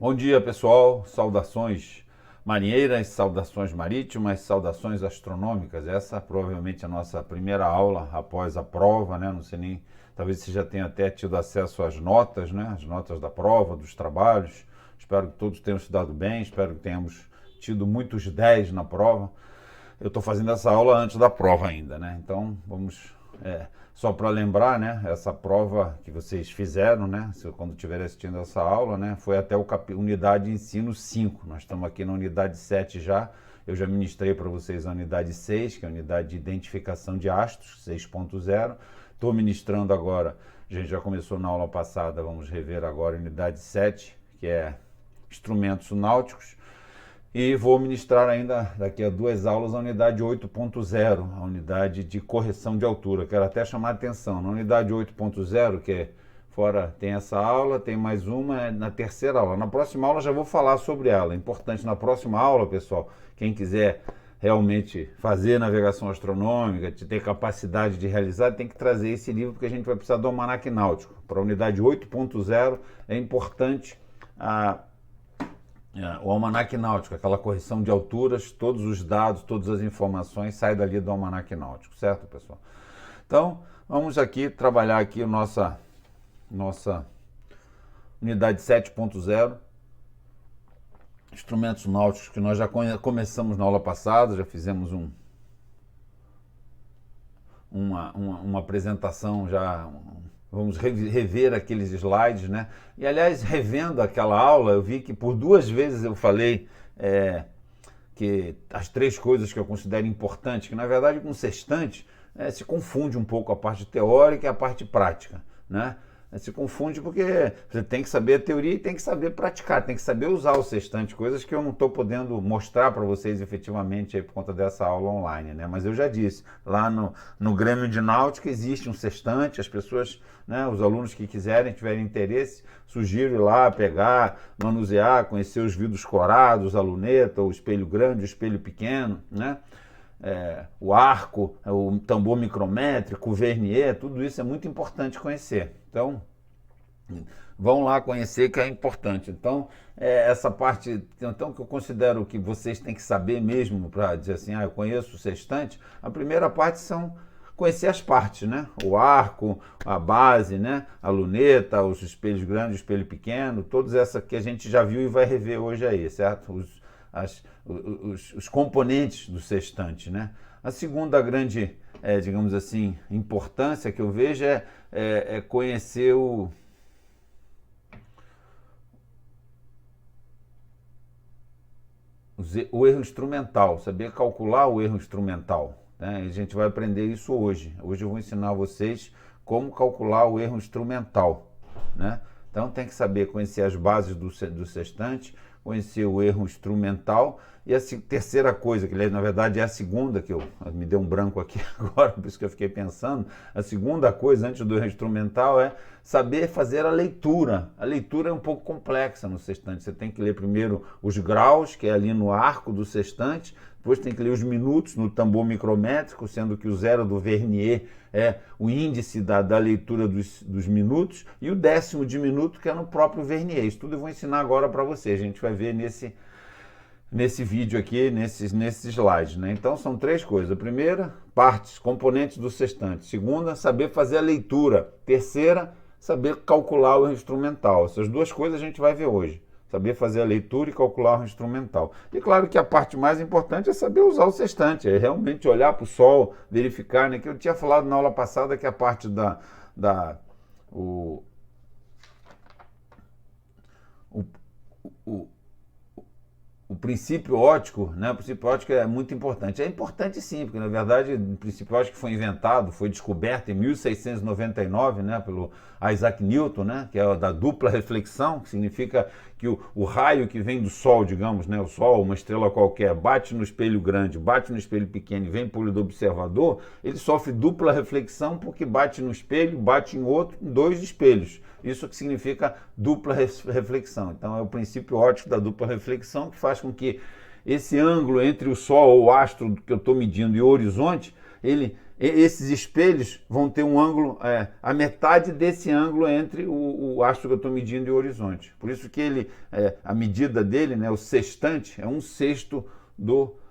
Bom dia, pessoal. Saudações marinheiras, saudações marítimas, saudações astronômicas. Essa provavelmente é a nossa primeira aula após a prova, né? Não sei nem, talvez você já tenha até tido acesso às notas, né? As notas da prova, dos trabalhos. Espero que todos tenham estudado bem, espero que tenhamos tido muitos 10 na prova. Eu estou fazendo essa aula antes da prova ainda, né? Então vamos só para lembrar, né? Essa prova que vocês fizeram, né? Quando estiverem assistindo essa aula, né? Foi até o unidade ensino 5. Nós estamos aqui na unidade 7 já. Eu já ministrei para vocês a unidade 6, que é a unidade de identificação de astros, 6.0. Estou ministrando agora, a gente já começou na aula passada, vamos rever agora a unidade 7, que é instrumentos náuticos. E vou ministrar ainda daqui a 2 aulas a unidade 8.0, a unidade de correção de altura. Quero até chamar a atenção, na unidade 8.0, que é fora, tem essa aula, tem mais uma na terceira aula. Na próxima aula já vou falar sobre ela. É importante na próxima aula, pessoal, quem quiser realmente fazer navegação astronômica, ter capacidade de realizar, tem que trazer esse livro, porque a gente vai precisar do almanaque náutico. Para a unidade 8.0 é importante o almanaque náutico, aquela correção de alturas, todos os dados, todas as informações saem dali do almanaque náutico, certo, pessoal? Então, vamos aqui trabalhar aqui a nossa unidade 7.0, instrumentos náuticos, que nós já começamos na aula passada, já fizemos uma apresentação já. Vamos rever aqueles slides, né? E, aliás, revendo aquela aula, eu vi que por 2 vezes eu falei que as 3 coisas que eu considero importantes, que, na verdade, com o sextante, se confunde um pouco a parte teórica e a parte prática, né? Se confunde porque você tem que saber a teoria e tem que saber praticar, tem que saber usar o sextante, coisas que eu não estou podendo mostrar para vocês efetivamente aí por conta dessa aula online, né? Mas eu já disse, lá no Grêmio de Náutica existe um sextante, as pessoas, né, os alunos que quiserem, tiverem interesse, sugiro ir lá, pegar, manusear, conhecer os vidros corados, a luneta, o espelho grande, o espelho pequeno, né? O arco, o tambor micrométrico, o vernier, tudo isso é muito importante conhecer. Então, vão lá conhecer, que é importante. Então, essa parte então, que eu considero que vocês têm que saber mesmo para dizer assim, eu conheço o sextante, a primeira parte são conhecer as partes, né? O arco, a base, né? A luneta, os espelhos grandes, o espelho pequeno, todas essas que a gente já viu e vai rever hoje aí, certo? Os componentes do sextante, né? A segunda grande, digamos assim, importância que eu vejo é conhecer o erro instrumental, saber calcular o erro instrumental, né? A gente vai aprender isso hoje. Hoje eu vou ensinar a vocês como calcular o erro instrumental, né? Então tem que saber conhecer as bases do sextante, conhecer o erro instrumental. E a terceira coisa, que na verdade é a segunda, que me deu um branco aqui agora, por isso que eu fiquei pensando, a segunda coisa antes do erro instrumental é saber fazer a leitura. A leitura é um pouco complexa no sextante. Você tem que ler primeiro os graus, que é ali no arco do sextante, depois tem que ler os minutos no tambor micrométrico, sendo que o 0 do vernier é o índice da leitura dos minutos, e o 10º de minuto, que é no próprio vernier. Isso tudo eu vou ensinar agora para vocês. A gente vai ver nesse vídeo aqui, nesses slides, né? Então são 3 coisas. A primeira, partes, componentes do sextante. Segunda, saber fazer a leitura. Terceira, saber calcular o instrumental. Essas 2 coisas a gente vai ver hoje. Saber fazer a leitura e calcular o instrumental. E claro que a parte mais importante é saber usar o sextante, é realmente olhar para o sol, verificar, né? Que eu tinha falado na aula passada que a parte o princípio óptico, né? O princípio óptico é muito importante. É importante sim, porque na verdade o princípio óptico foi inventado, foi descoberto em 1699, né? Pelo Isaac Newton, né? Que é da dupla reflexão, que significa que o raio que vem do Sol, digamos, né? O Sol, uma estrela qualquer, bate no espelho grande, bate no espelho pequeno e vem para o olho do observador, ele sofre dupla reflexão porque bate no espelho, bate em outro, em 2 espelhos. Isso que significa dupla reflexão. Então é o princípio óptico da dupla reflexão que faz com que esse ângulo entre o Sol ou o astro que eu estou medindo e o horizonte, ele esses espelhos vão ter um ângulo, a metade desse ângulo entre o astro que eu estou medindo e o horizonte. Por isso que a medida dele, né, o sextante, é 1/6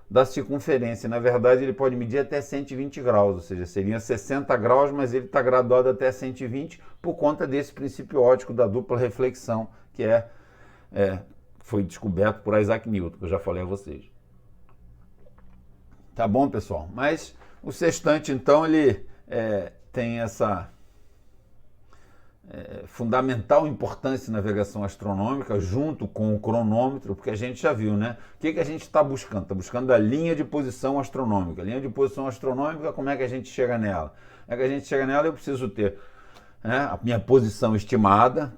da circunferência. Na verdade, ele pode medir até 120 graus, ou seja, seria 60 graus, mas ele está graduado até 120 por conta desse princípio óptico da dupla reflexão, que foi descoberto por Isaac Newton, que eu já falei a vocês. Tá bom, pessoal? Mas o sextante, então, ele tem essa fundamental importância em navegação astronômica, junto com o cronômetro, porque a gente já viu, né? O que a gente está buscando? Está buscando a linha de posição astronômica. A linha de posição astronômica, como é que a gente chega nela? Eu preciso ter a minha posição estimada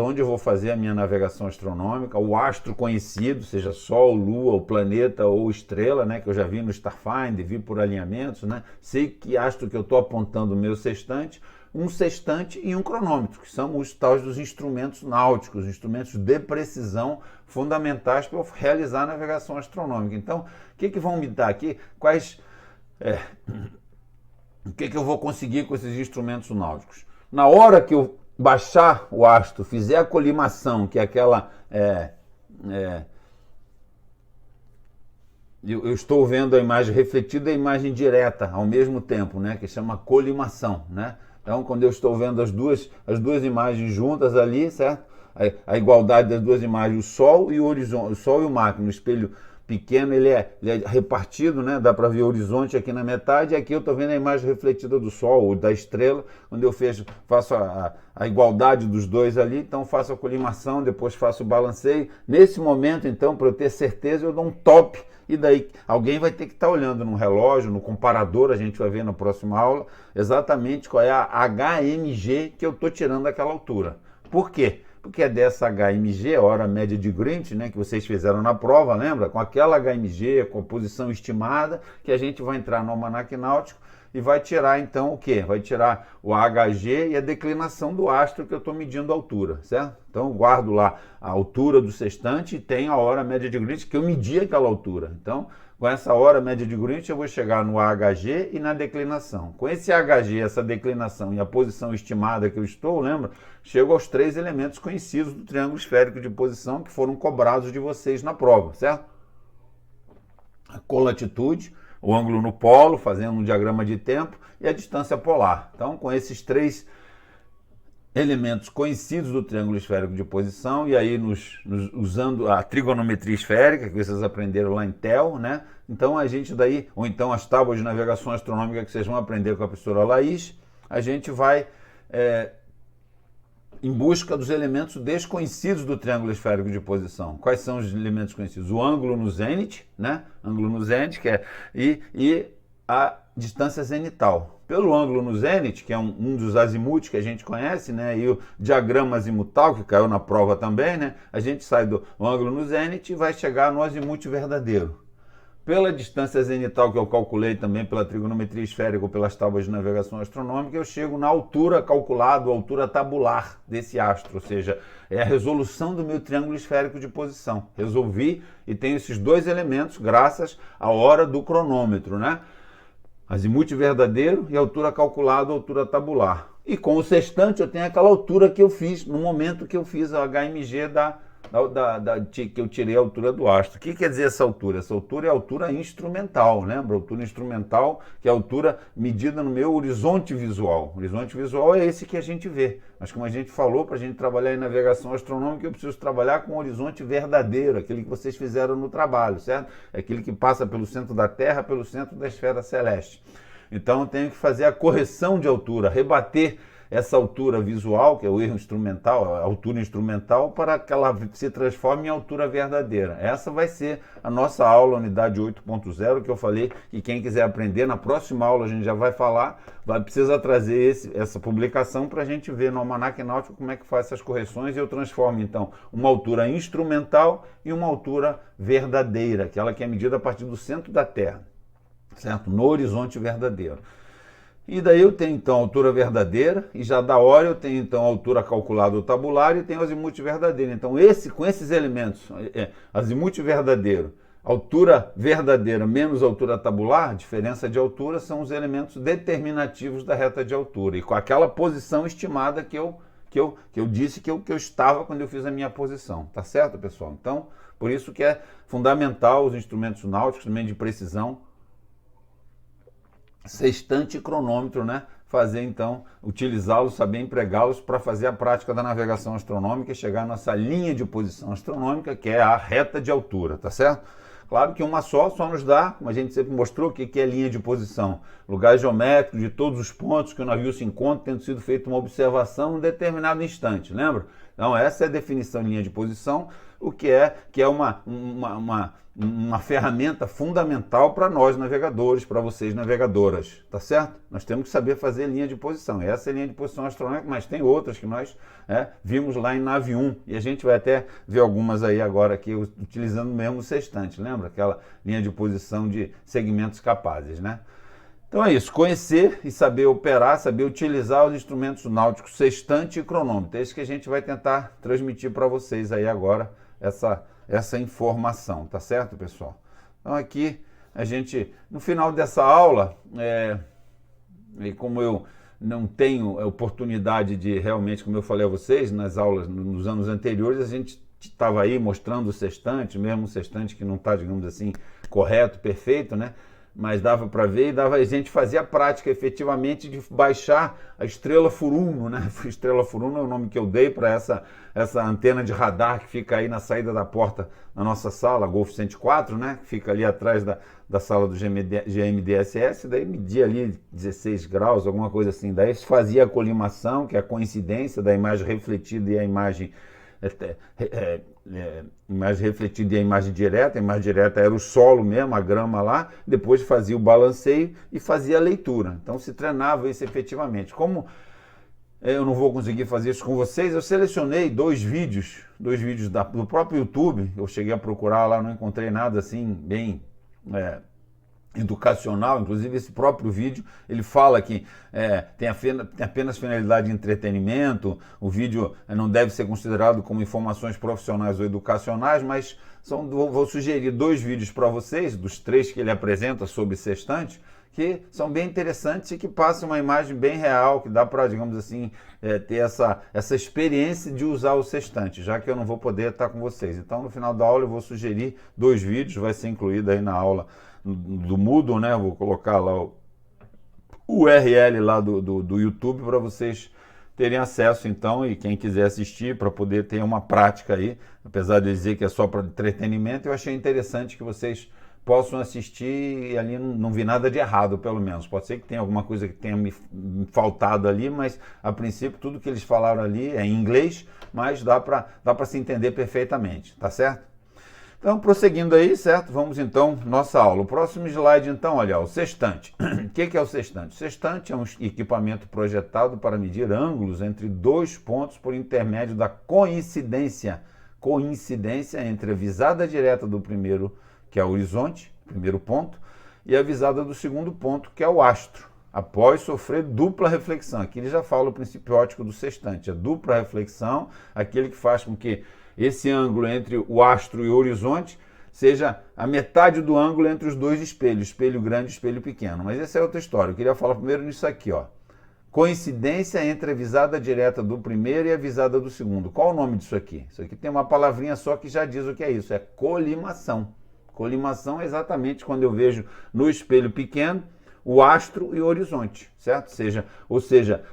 onde eu vou fazer a minha navegação astronômica, o astro conhecido, seja Sol, Lua, o planeta ou estrela, né, que eu já vi no Starfinder, vi por alinhamentos, né, sei que astro que eu estou apontando o meu sextante, um sextante e um cronômetro, que são os tais dos instrumentos náuticos, instrumentos de precisão fundamentais para eu realizar a navegação astronômica. Então, o que vão me dar aqui? O que eu vou conseguir com esses instrumentos náuticos? Na hora que eu baixar o astro, fizer a colimação, que é aquela... eu estou vendo a imagem refletida e a imagem direta ao mesmo tempo, né? Que chama colimação, né? Então, quando eu estou vendo as duas imagens juntas ali, certo? A igualdade das duas imagens, o Sol e o horizonte, o Sol e o mar, no espelho pequeno ele é repartido, né? Dá para ver o horizonte aqui na metade, e aqui eu estou vendo a imagem refletida do Sol ou da estrela, quando eu faço a igualdade dos dois ali, então faço a colimação, depois faço o balanceio. Nesse momento, então, para eu ter certeza, eu dou um top, e daí alguém vai ter que estar olhando no relógio, no comparador, a gente vai ver na próxima aula, exatamente qual é a HMG que eu estou tirando daquela altura. Por quê? Porque é dessa HMG, a hora média de Greenwich, né, que vocês fizeram na prova, lembra? Com aquela HMG, com a posição estimada, que a gente vai entrar no almanaque náutico e vai tirar então o quê? Vai tirar o AHG e a declinação do astro que eu estou medindo a altura, certo? Então eu guardo lá a altura do sextante e tem a hora média de Greenwich que eu medi aquela altura. Então, com essa hora média de Greenwich eu vou chegar no AHG e na declinação. Com esse AHG, essa declinação e a posição estimada que eu estou, lembra? Chego aos 3 elementos conhecidos do triângulo esférico de posição que foram cobrados de vocês na prova, certo? A colatitude, o ângulo no polo, fazendo um diagrama de tempo, e a distância polar. Então, com esses 3 elementos conhecidos do triângulo esférico de posição, e aí usando a trigonometria esférica, que vocês aprenderam lá em TEL, né? Então a gente daí, ou então as tábuas de navegação astronômica que vocês vão aprender com a professora Laís, a gente vai em busca dos elementos desconhecidos do triângulo esférico de posição. Quais são os elementos conhecidos? O ângulo no zênite, né? Ângulo no zênite, que e a distância zenital. Pelo ângulo no zênite, que é um dos azimutes que a gente conhece, né? E o diagrama azimutal, que caiu na prova também, né? A gente sai do ângulo no zênite e vai chegar no azimute verdadeiro. Pela distância zenital que eu calculei também pela trigonometria esférica ou pelas tábuas de navegação astronômica, eu chego na altura calculada, a altura tabular desse astro, ou seja, é a resolução do meu triângulo esférico de posição. Resolvi e tenho esses 2 elementos graças à hora do cronômetro, né? Azimute verdadeiro e altura calculada, altura tabular. E com o sextante eu tenho aquela altura que eu fiz no momento que eu fiz a HMG que eu tirei a altura do astro. O que quer dizer essa altura? Essa altura é a altura instrumental, lembra? A altura instrumental, que é a altura medida no meu horizonte visual. O horizonte visual é esse que a gente vê. Mas como a gente falou, para a gente trabalhar em navegação astronômica, eu preciso trabalhar com o horizonte verdadeiro, aquele que vocês fizeram no trabalho, certo? É aquele que passa pelo centro da Terra, pelo centro da esfera celeste. Então eu tenho que fazer a correção de altura, rebater essa altura visual, que é o erro instrumental, a altura instrumental, para que ela se transforme em altura verdadeira. Essa vai ser a nossa aula, unidade 8.0, que eu falei que quem quiser aprender, na próxima aula a gente já vai falar, vai precisar trazer essa publicação para a gente ver no almanaque náutico como é que faz essas correções, e eu transformo então uma altura instrumental em uma altura verdadeira, aquela que é medida a partir do centro da Terra, certo? No horizonte verdadeiro. E daí eu tenho então a altura verdadeira, e já da hora eu tenho então a altura calculada ou tabular, e tenho o azimute verdadeiro. Então com esses elementos, azimute verdadeiro, altura verdadeira menos altura tabular, diferença de altura, são os elementos determinativos da reta de altura. E com aquela posição estimada que eu disse que eu estava quando eu fiz a minha posição. Tá certo, pessoal? Então, por isso que é fundamental os instrumentos náuticos, também de precisão, sextante e cronômetro, né? Fazer então, utilizá-los, saber empregá-los para fazer a prática da navegação astronômica e chegar nessa linha de posição astronômica, que é a reta de altura, tá certo? Claro que uma só nos dá, como a gente sempre mostrou, o que é linha de posição. Lugar geométrico de todos os pontos que o navio se encontra, tendo sido feita uma observação em um determinado instante, lembra? Então essa é a definição de linha de posição, o que é uma ferramenta fundamental para nós navegadores, para vocês navegadoras, tá certo? Nós temos que saber fazer linha de posição. Essa é a linha de posição astronômica, mas tem outras que nós vimos lá em nave 1, e a gente vai até ver algumas aí agora aqui, utilizando mesmo o sextante, lembra? Aquela linha de posição de segmentos capazes, né? Então é isso, conhecer e saber operar, saber utilizar os instrumentos náuticos sextante e cronômetro. É isso que a gente vai tentar transmitir para vocês aí agora, essa informação, tá certo, pessoal? Então aqui a gente, no final dessa aula, e como eu não tenho a oportunidade de realmente, como eu falei a vocês, nas aulas, nos anos anteriores, a gente estava aí mostrando o sextante, mesmo o sextante que não está, digamos assim, correto, perfeito, né? Mas dava para ver e a gente fazia a prática efetivamente de baixar a estrela Furuno, né? Estrela Furuno é o nome que eu dei para essa antena de radar que fica aí na saída da porta da nossa sala, Golf 104, né? Que fica ali atrás da sala do GMDSS, daí media ali 16 graus, alguma coisa assim. Daí se fazia a colimação, que é a coincidência da imagem refletida e a imagem imagem refletida e a imagem direta. A imagem direta era o solo mesmo, a grama lá, depois fazia o balanceio e fazia a leitura. Então se treinava isso efetivamente. Como eu não vou conseguir fazer isso com vocês, eu selecionei dois vídeos do próprio YouTube. Eu cheguei a procurar lá, não encontrei nada assim bem educacional. Inclusive esse próprio vídeo, ele fala que tem apenas finalidade de entretenimento, o vídeo não deve ser considerado como informações profissionais ou educacionais, mas vou sugerir dois vídeos para vocês, dos 3 que ele apresenta sobre sextante, que são bem interessantes e que passam uma imagem bem real, que dá para, digamos assim, ter essa experiência de usar o sextante, já que eu não vou poder estar com vocês. Então, no final da aula, eu vou sugerir 2 vídeos, vai ser incluído aí na aula do Moodle, né? Vou colocar lá o URL lá do YouTube para vocês terem acesso, então, e quem quiser assistir para poder ter uma prática aí, apesar de dizer que é só para entretenimento, eu achei interessante que vocês possam assistir e ali não vi nada de errado, pelo menos. Pode ser que tenha alguma coisa que tenha me faltado ali, mas a princípio tudo que eles falaram ali é em inglês, mas dá para se entender perfeitamente, tá certo? Então, prosseguindo aí, certo? Vamos então, nossa aula. O próximo slide, então, olha, o sextante. O que é o sextante? O sextante é um equipamento projetado para medir ângulos entre 2 pontos por intermédio da coincidência entre a visada direta do primeiro, que é o horizonte, primeiro ponto, e a visada do segundo ponto, que é o astro, após sofrer dupla reflexão. Aqui ele já fala o princípio óptico do sextante, a dupla reflexão, aquele que faz com que esse ângulo entre o astro e o horizonte seja a metade do ângulo entre os dois espelhos, espelho grande e espelho pequeno. Mas essa é outra história. Eu queria falar primeiro nisso aqui, ó. Coincidência entre a visada direta do primeiro e a visada do segundo. Qual o nome disso aqui? Isso aqui tem uma palavrinha só que já diz o que é isso, é colimação. Colimação é exatamente quando eu vejo no espelho pequeno o astro e o horizonte, certo? Ou seja,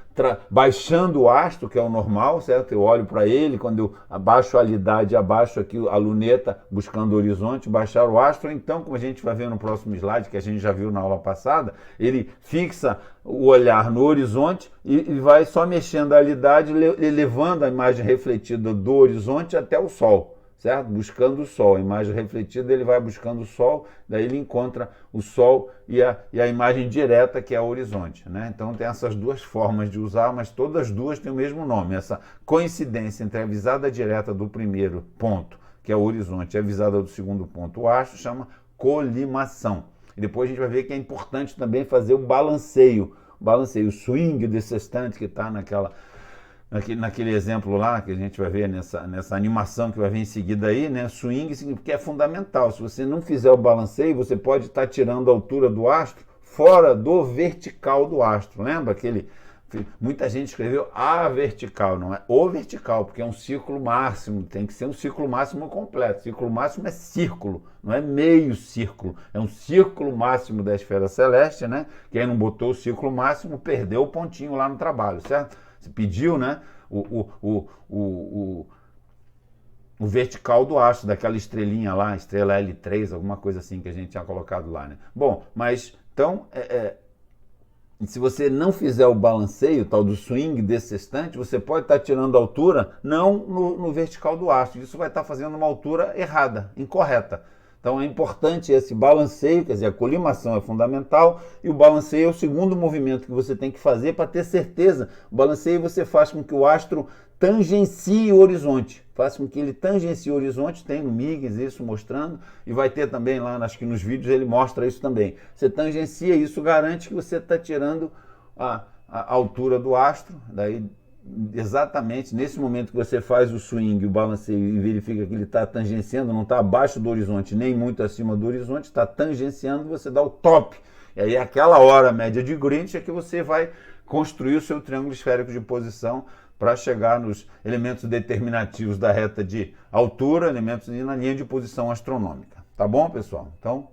baixando o astro, que é o normal, certo? Eu olho para ele, quando eu abaixo a alidade, abaixo aqui a luneta, buscando o horizonte, baixar o astro. Então, como a gente vai ver no próximo slide, que a gente já viu na aula passada, ele fixa o olhar no horizonte e vai só mexendo a alidade, levando a imagem refletida do horizonte até o sol, certo? Buscando o sol, a imagem refletida, ele vai buscando o sol, daí ele encontra o sol e a imagem direta, que é o horizonte, né? Então tem essas duas formas de usar, mas todas as duas têm o mesmo nome, essa coincidência entre a visada direta do primeiro ponto, que é o horizonte, e a visada do segundo ponto, o astro, chama colimação. E depois a gente vai ver que é importante também fazer o balanceio, o swing desse sextante que está naquele exemplo lá, que a gente vai ver nessa animação que vai vir em seguida aí, né? Swing significa que é fundamental. Se você não fizer o balanceio, você pode estar tirando a altura do astro fora do vertical do astro. Lembra aquele... Muita gente escreveu a vertical, não é o vertical, porque é um círculo máximo, tem que ser um círculo máximo completo. Círculo máximo é círculo, não é meio círculo, é um círculo máximo da esfera celeste, né? Quem não botou o círculo máximo perdeu o pontinho lá no trabalho, certo? Você pediu, né? O vertical do astro, daquela estrelinha lá, estrela L3, alguma coisa assim que a gente tinha colocado lá, né? Bom, mas então... se você não fizer o balanceio, tal do swing desse sextante, você pode estar tirando a altura não no vertical do astro. Isso vai estar fazendo uma altura errada, incorreta. Então é importante esse balanceio, quer dizer, a colimação é fundamental e o balanceio é o segundo movimento que você tem que fazer para ter certeza. O balanceio você faz com que o astro tangencie o horizonte, faz com que ele tangencie o horizonte, tem no MIGS isso mostrando, e vai ter também lá, acho que nos vídeos ele mostra isso também. Você tangencia, isso garante que você está tirando a altura do astro, daí exatamente nesse momento que você faz o swing, o balanceio e verifica que ele está tangenciando, não está abaixo do horizonte, nem muito acima do horizonte, está tangenciando, você dá o top. E aí aquela hora média de Greenwich é que você vai construir o seu triângulo esférico de posição para chegar nos elementos determinativos da reta de altura, elementos na linha de posição astronômica. Tá bom, pessoal? Então,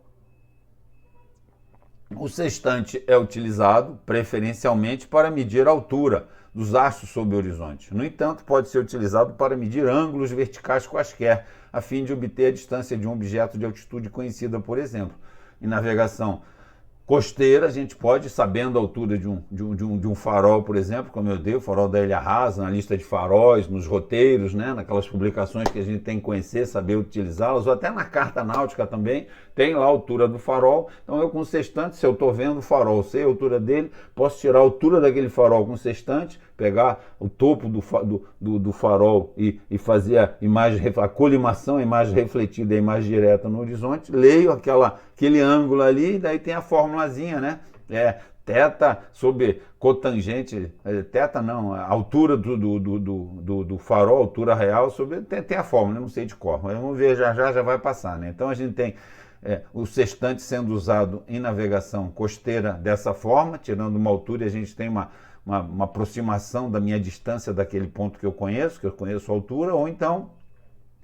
o sextante é utilizado preferencialmente para medir a altura dos astros sob o horizonte. No entanto, pode ser utilizado para medir ângulos verticais quaisquer, a fim de obter a distância de um objeto de altitude conhecida, por exemplo. Em navegação costeira, a gente pode, sabendo a altura de um farol, por exemplo, como eu dei, o farol da Ilha Rasa, na lista de faróis, nos roteiros, né, naquelas publicações que a gente tem que conhecer, saber utilizá-las, ou até na carta náutica também, tem lá a altura do farol. Então eu com o sextante, se eu estou vendo o farol, sei a altura dele, posso tirar a altura daquele farol com o sextante, pegar o topo do farol e fazer a imagem, a colimação, a imagem refletida e a imagem direta no horizonte, leio aquele ângulo ali, e daí tem a formulazinha, né? Θ sobre cotangente, θ não, a altura do farol, altura real, sobre tem a fórmula, eu não sei de cor, mas vamos ver, já vai passar, né? Então a gente tem o sextante sendo usado em navegação costeira dessa forma, tirando uma altura, e a gente tem uma aproximação da minha distância daquele ponto que eu conheço a altura, ou então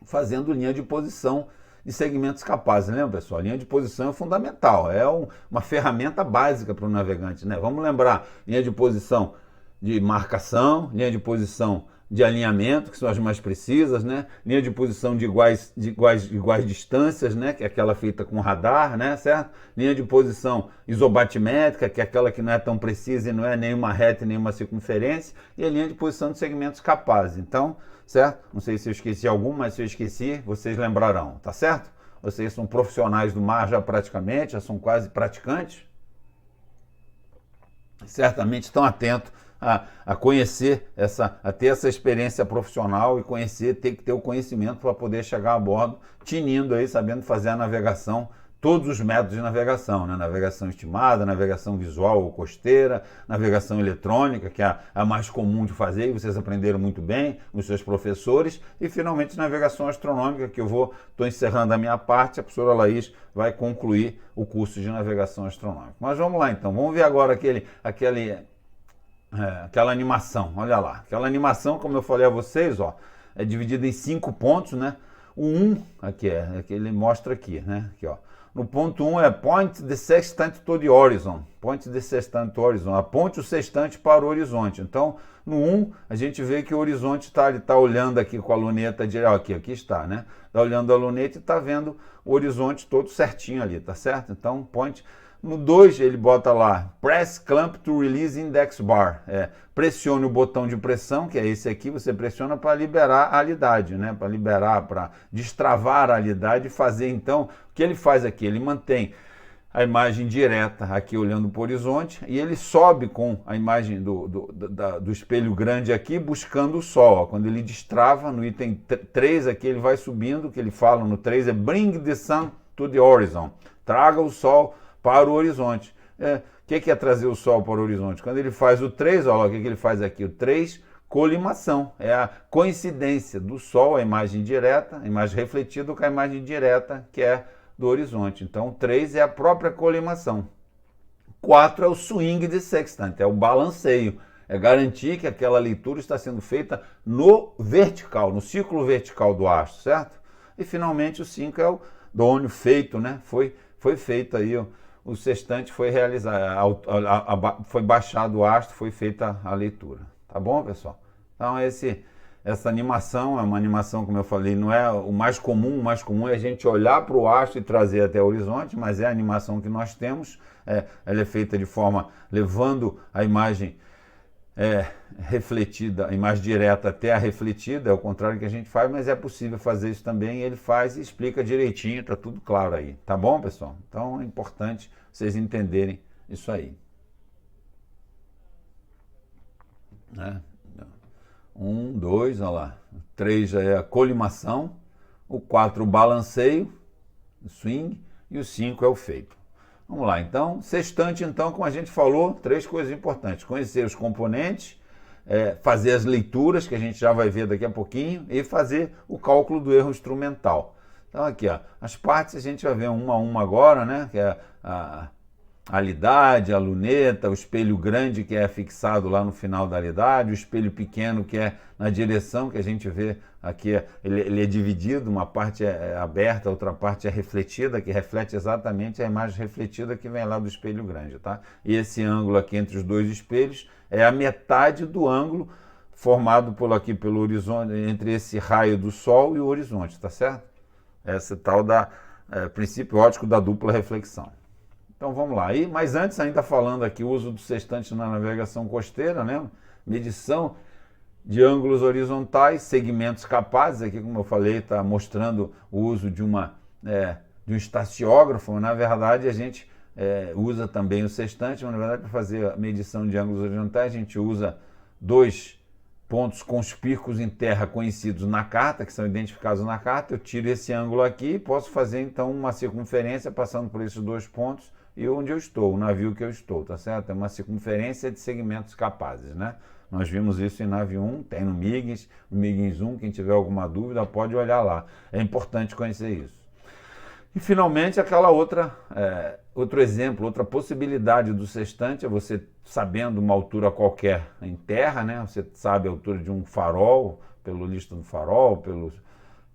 fazendo linha de posição de segmentos capazes. Lembra, pessoal? A linha de posição é fundamental, é uma ferramenta básica para o navegante, né? Vamos lembrar, linha de posição de marcação, linha de posição de alinhamento, que são as mais precisas, né? Linha de posição de iguais distâncias, né? Que é aquela feita com radar, né? Certo? Linha de posição isobatimétrica, que é aquela que não é tão precisa e não é nem uma reta nem uma circunferência, e a linha de posição de segmentos capazes. Então, certo? Não sei se eu esqueci algum, mas se eu esqueci, vocês lembrarão, tá certo? Vocês são profissionais do mar já praticamente, já são quase praticantes. Certamente estão atentos a conhecer, a ter essa experiência profissional e ter que ter o conhecimento para poder chegar a bordo, tinindo aí, sabendo fazer a navegação, todos os métodos de navegação, né? Navegação estimada, navegação visual ou costeira, navegação eletrônica, que é a mais comum de fazer, e vocês aprenderam muito bem com os seus professores, e finalmente navegação astronômica, que estou encerrando a minha parte, a professora Laís vai concluir o curso de navegação astronômica. Mas vamos lá então, vamos ver agora aquela animação, olha lá. Aquela animação, como eu falei a vocês, ó, é dividida em 5 pontos, né? O 1, aqui que ele mostra aqui, né? Aqui, ó. No ponto 1 é point the sextant to the horizon. Point the sextant to horizon. Aponte o sextante para o horizonte. Então, no 1, a gente vê que o horizonte ele está olhando aqui com a luneta direta. Aqui está, né? Está olhando a luneta e está vendo o horizonte todo certinho ali, tá certo? Então, point. No 2, ele bota lá, press clamp to release index bar. Pressione o botão de pressão, que é esse aqui, você pressiona para liberar a alidade, né? Para liberar, para destravar a alidade e fazer, então, o que ele faz aqui? Ele mantém a imagem direta aqui olhando para o horizonte e ele sobe com a imagem do espelho grande aqui buscando o sol. Ó. Quando ele destrava, no item 3 aqui ele vai subindo, o que ele fala no 3 é bring the sun to the horizon. Traga o sol para o horizonte. O que é trazer o sol para o horizonte? Quando ele faz o 3, olha o que ele faz aqui. O 3 colimação, é a coincidência do Sol, a imagem direta, a imagem refletida com a imagem direta, que é do horizonte. Então, 3 é a própria colimação. 4 é o swing de sextant, é o balanceio, é garantir que aquela leitura está sendo feita no vertical, no círculo vertical do astro, certo? E finalmente o 5 é o dônio feito, né? Foi feito aí, o sextante foi realizado, foi baixado o astro, foi feita a leitura. Tá bom, pessoal? Então essa animação é uma animação, como eu falei, não é o mais comum é a gente olhar para o astro e trazer até o horizonte, mas é a animação que nós temos, ela é feita de forma, levando a imagem refletida, a imagem direta até a refletida, é o contrário que a gente faz, mas é possível fazer isso também, ele faz e explica direitinho, tá tudo claro aí, tá bom, pessoal? Então é importante vocês entenderem isso aí. 1, 2, olha lá, 3 já é a colimação, o 4 o balanceio, o swing, e o 5 é o feito. Vamos lá, então, sextante, então, como a gente falou, 3 coisas importantes: conhecer os componentes, fazer as leituras, que a gente já vai ver daqui a pouquinho, e fazer o cálculo do erro instrumental. Então, aqui, ó, as partes a gente vai ver uma a uma agora, né? Que é a alidade, a luneta, o espelho grande que é fixado lá no final da alidade, o espelho pequeno que é na direção que a gente vê aqui, ele é dividido, uma parte é aberta, outra parte é refletida, que reflete exatamente a imagem refletida que vem lá do espelho grande, tá? E esse ângulo aqui entre os dois espelhos é a metade do ângulo formado pelo horizonte, entre esse raio do Sol e o horizonte, tá certo? Esse tal princípio óptico da dupla reflexão. Então vamos lá. Mas antes, ainda falando aqui, o uso do sextante na navegação costeira, né? Medição de ângulos horizontais, segmentos capazes. Aqui, como eu falei, está mostrando o uso de um estaciógrafo. Na verdade, a gente usa também o sextante, mas na verdade, para fazer a medição de ângulos horizontais, a gente usa 2 pontos conspícuos em terra conhecidos na carta, que são identificados na carta. Eu tiro esse ângulo aqui e posso fazer, então, uma circunferência passando por esses 2 pontos e onde eu estou, o navio que eu estou, tá certo? É uma circunferência de segmentos capazes, né? Nós vimos isso em nave 1, tem no MIGS 1, quem tiver alguma dúvida pode olhar lá. É importante conhecer isso. E finalmente aquela outro exemplo, outra possibilidade do sextante é você sabendo uma altura qualquer em terra, né? Você sabe a altura de um farol, pelo lista do farol,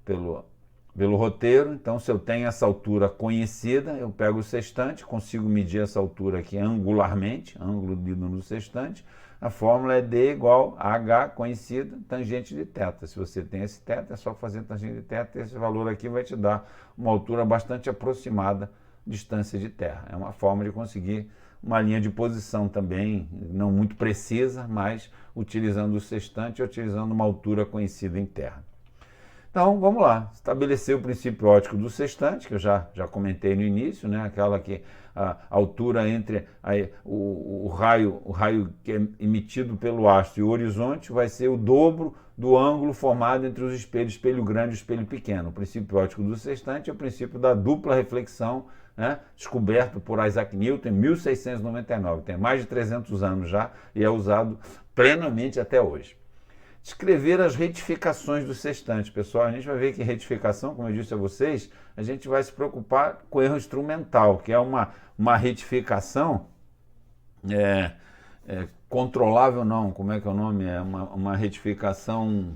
pelo roteiro. Então, se eu tenho essa altura conhecida, eu pego o sextante, consigo medir essa altura aqui angularmente, ângulo medido no sextante. A fórmula é D igual a H conhecida, tangente de θ. Se você tem esse θ, é só fazer tangente de θ, esse valor aqui vai te dar uma altura bastante aproximada, distância de terra. É uma forma de conseguir uma linha de posição também, não muito precisa, mas utilizando o sextante, utilizando uma altura conhecida em terra. Então, vamos lá, estabelecer o princípio óptico do sextante, que eu já comentei no início, né? Aquela que a altura entre o raio que é emitido pelo astro e o horizonte vai ser o dobro do ângulo formado entre os espelhos, espelho grande e espelho pequeno. O princípio óptico do sextante é o princípio da dupla reflexão, né? Descoberto por Isaac Newton em 1699, tem mais de 300 anos já e é usado plenamente até hoje. Escrever as retificações do sextante, pessoal. A gente vai ver que retificação, como eu disse a vocês, a gente vai se preocupar com erro instrumental, que é uma retificação controlável, não, como é que é o nome? É uma retificação,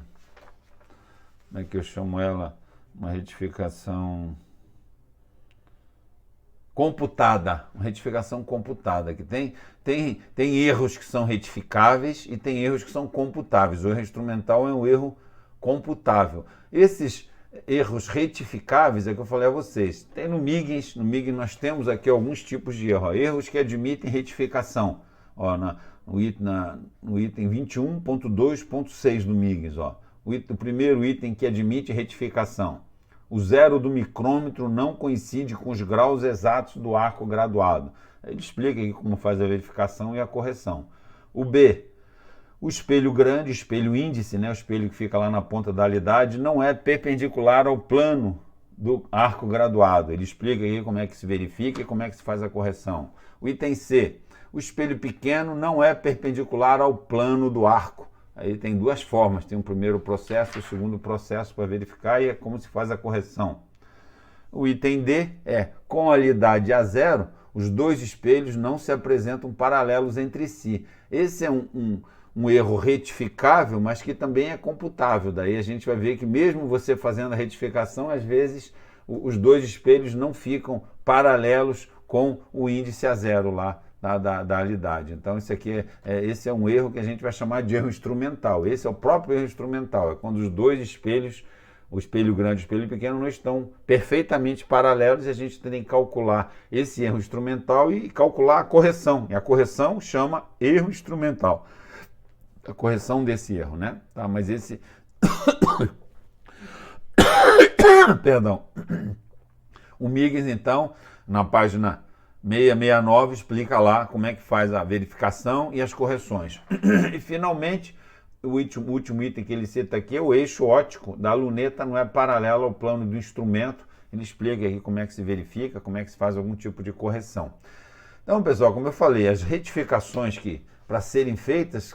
como é que eu chamo ela? Uma retificação computada, uma retificação computada, que tem erros que são retificáveis e tem erros que são computáveis. O erro instrumental é um erro computável. Esses erros retificáveis é que eu falei a vocês. Tem no MIGS nós temos aqui alguns tipos de erro. Erros que admitem retificação. Ó, no item 21.2.6 do MIGS. O primeiro item que admite retificação. O zero do micrômetro não coincide com os graus exatos do arco graduado. Ele explica aqui como faz a verificação e a correção. O B, o espelho grande, espelho índice, né, o espelho que fica lá na ponta da alidade, não é perpendicular ao plano do arco graduado. Ele explica aqui como é que se verifica e como é que se faz a correção. O item C, o espelho pequeno não é perpendicular ao plano do arco. Aí tem duas formas, tem o primeiro processo e o segundo processo para verificar, e é como se faz a correção. O item D é, com a alidade a zero, os dois espelhos não se apresentam paralelos entre si. Esse é um erro retificável, mas que também é computável. Daí a gente vai ver que mesmo você fazendo a retificação, às vezes os dois espelhos não ficam paralelos com o índice a zero lá da alidade. Então esse é um erro que a gente vai chamar de erro instrumental. Esse é o próprio erro instrumental, é quando os dois espelhos, o espelho grande e o espelho pequeno, não estão perfeitamente paralelos, e a gente tem que calcular esse erro instrumental e calcular a correção. E a correção chama erro instrumental. A correção desse erro, né? Tá, mas esse... Perdão. O Migs, então, na página 669, explica lá como é que faz a verificação e as correções. E, finalmente, o último item que ele cita aqui é o eixo óptico da luneta não é paralelo ao plano do instrumento. Ele explica aqui como é que se verifica, como é que se faz algum tipo de correção. Então, pessoal, como eu falei, as retificações que para serem feitas,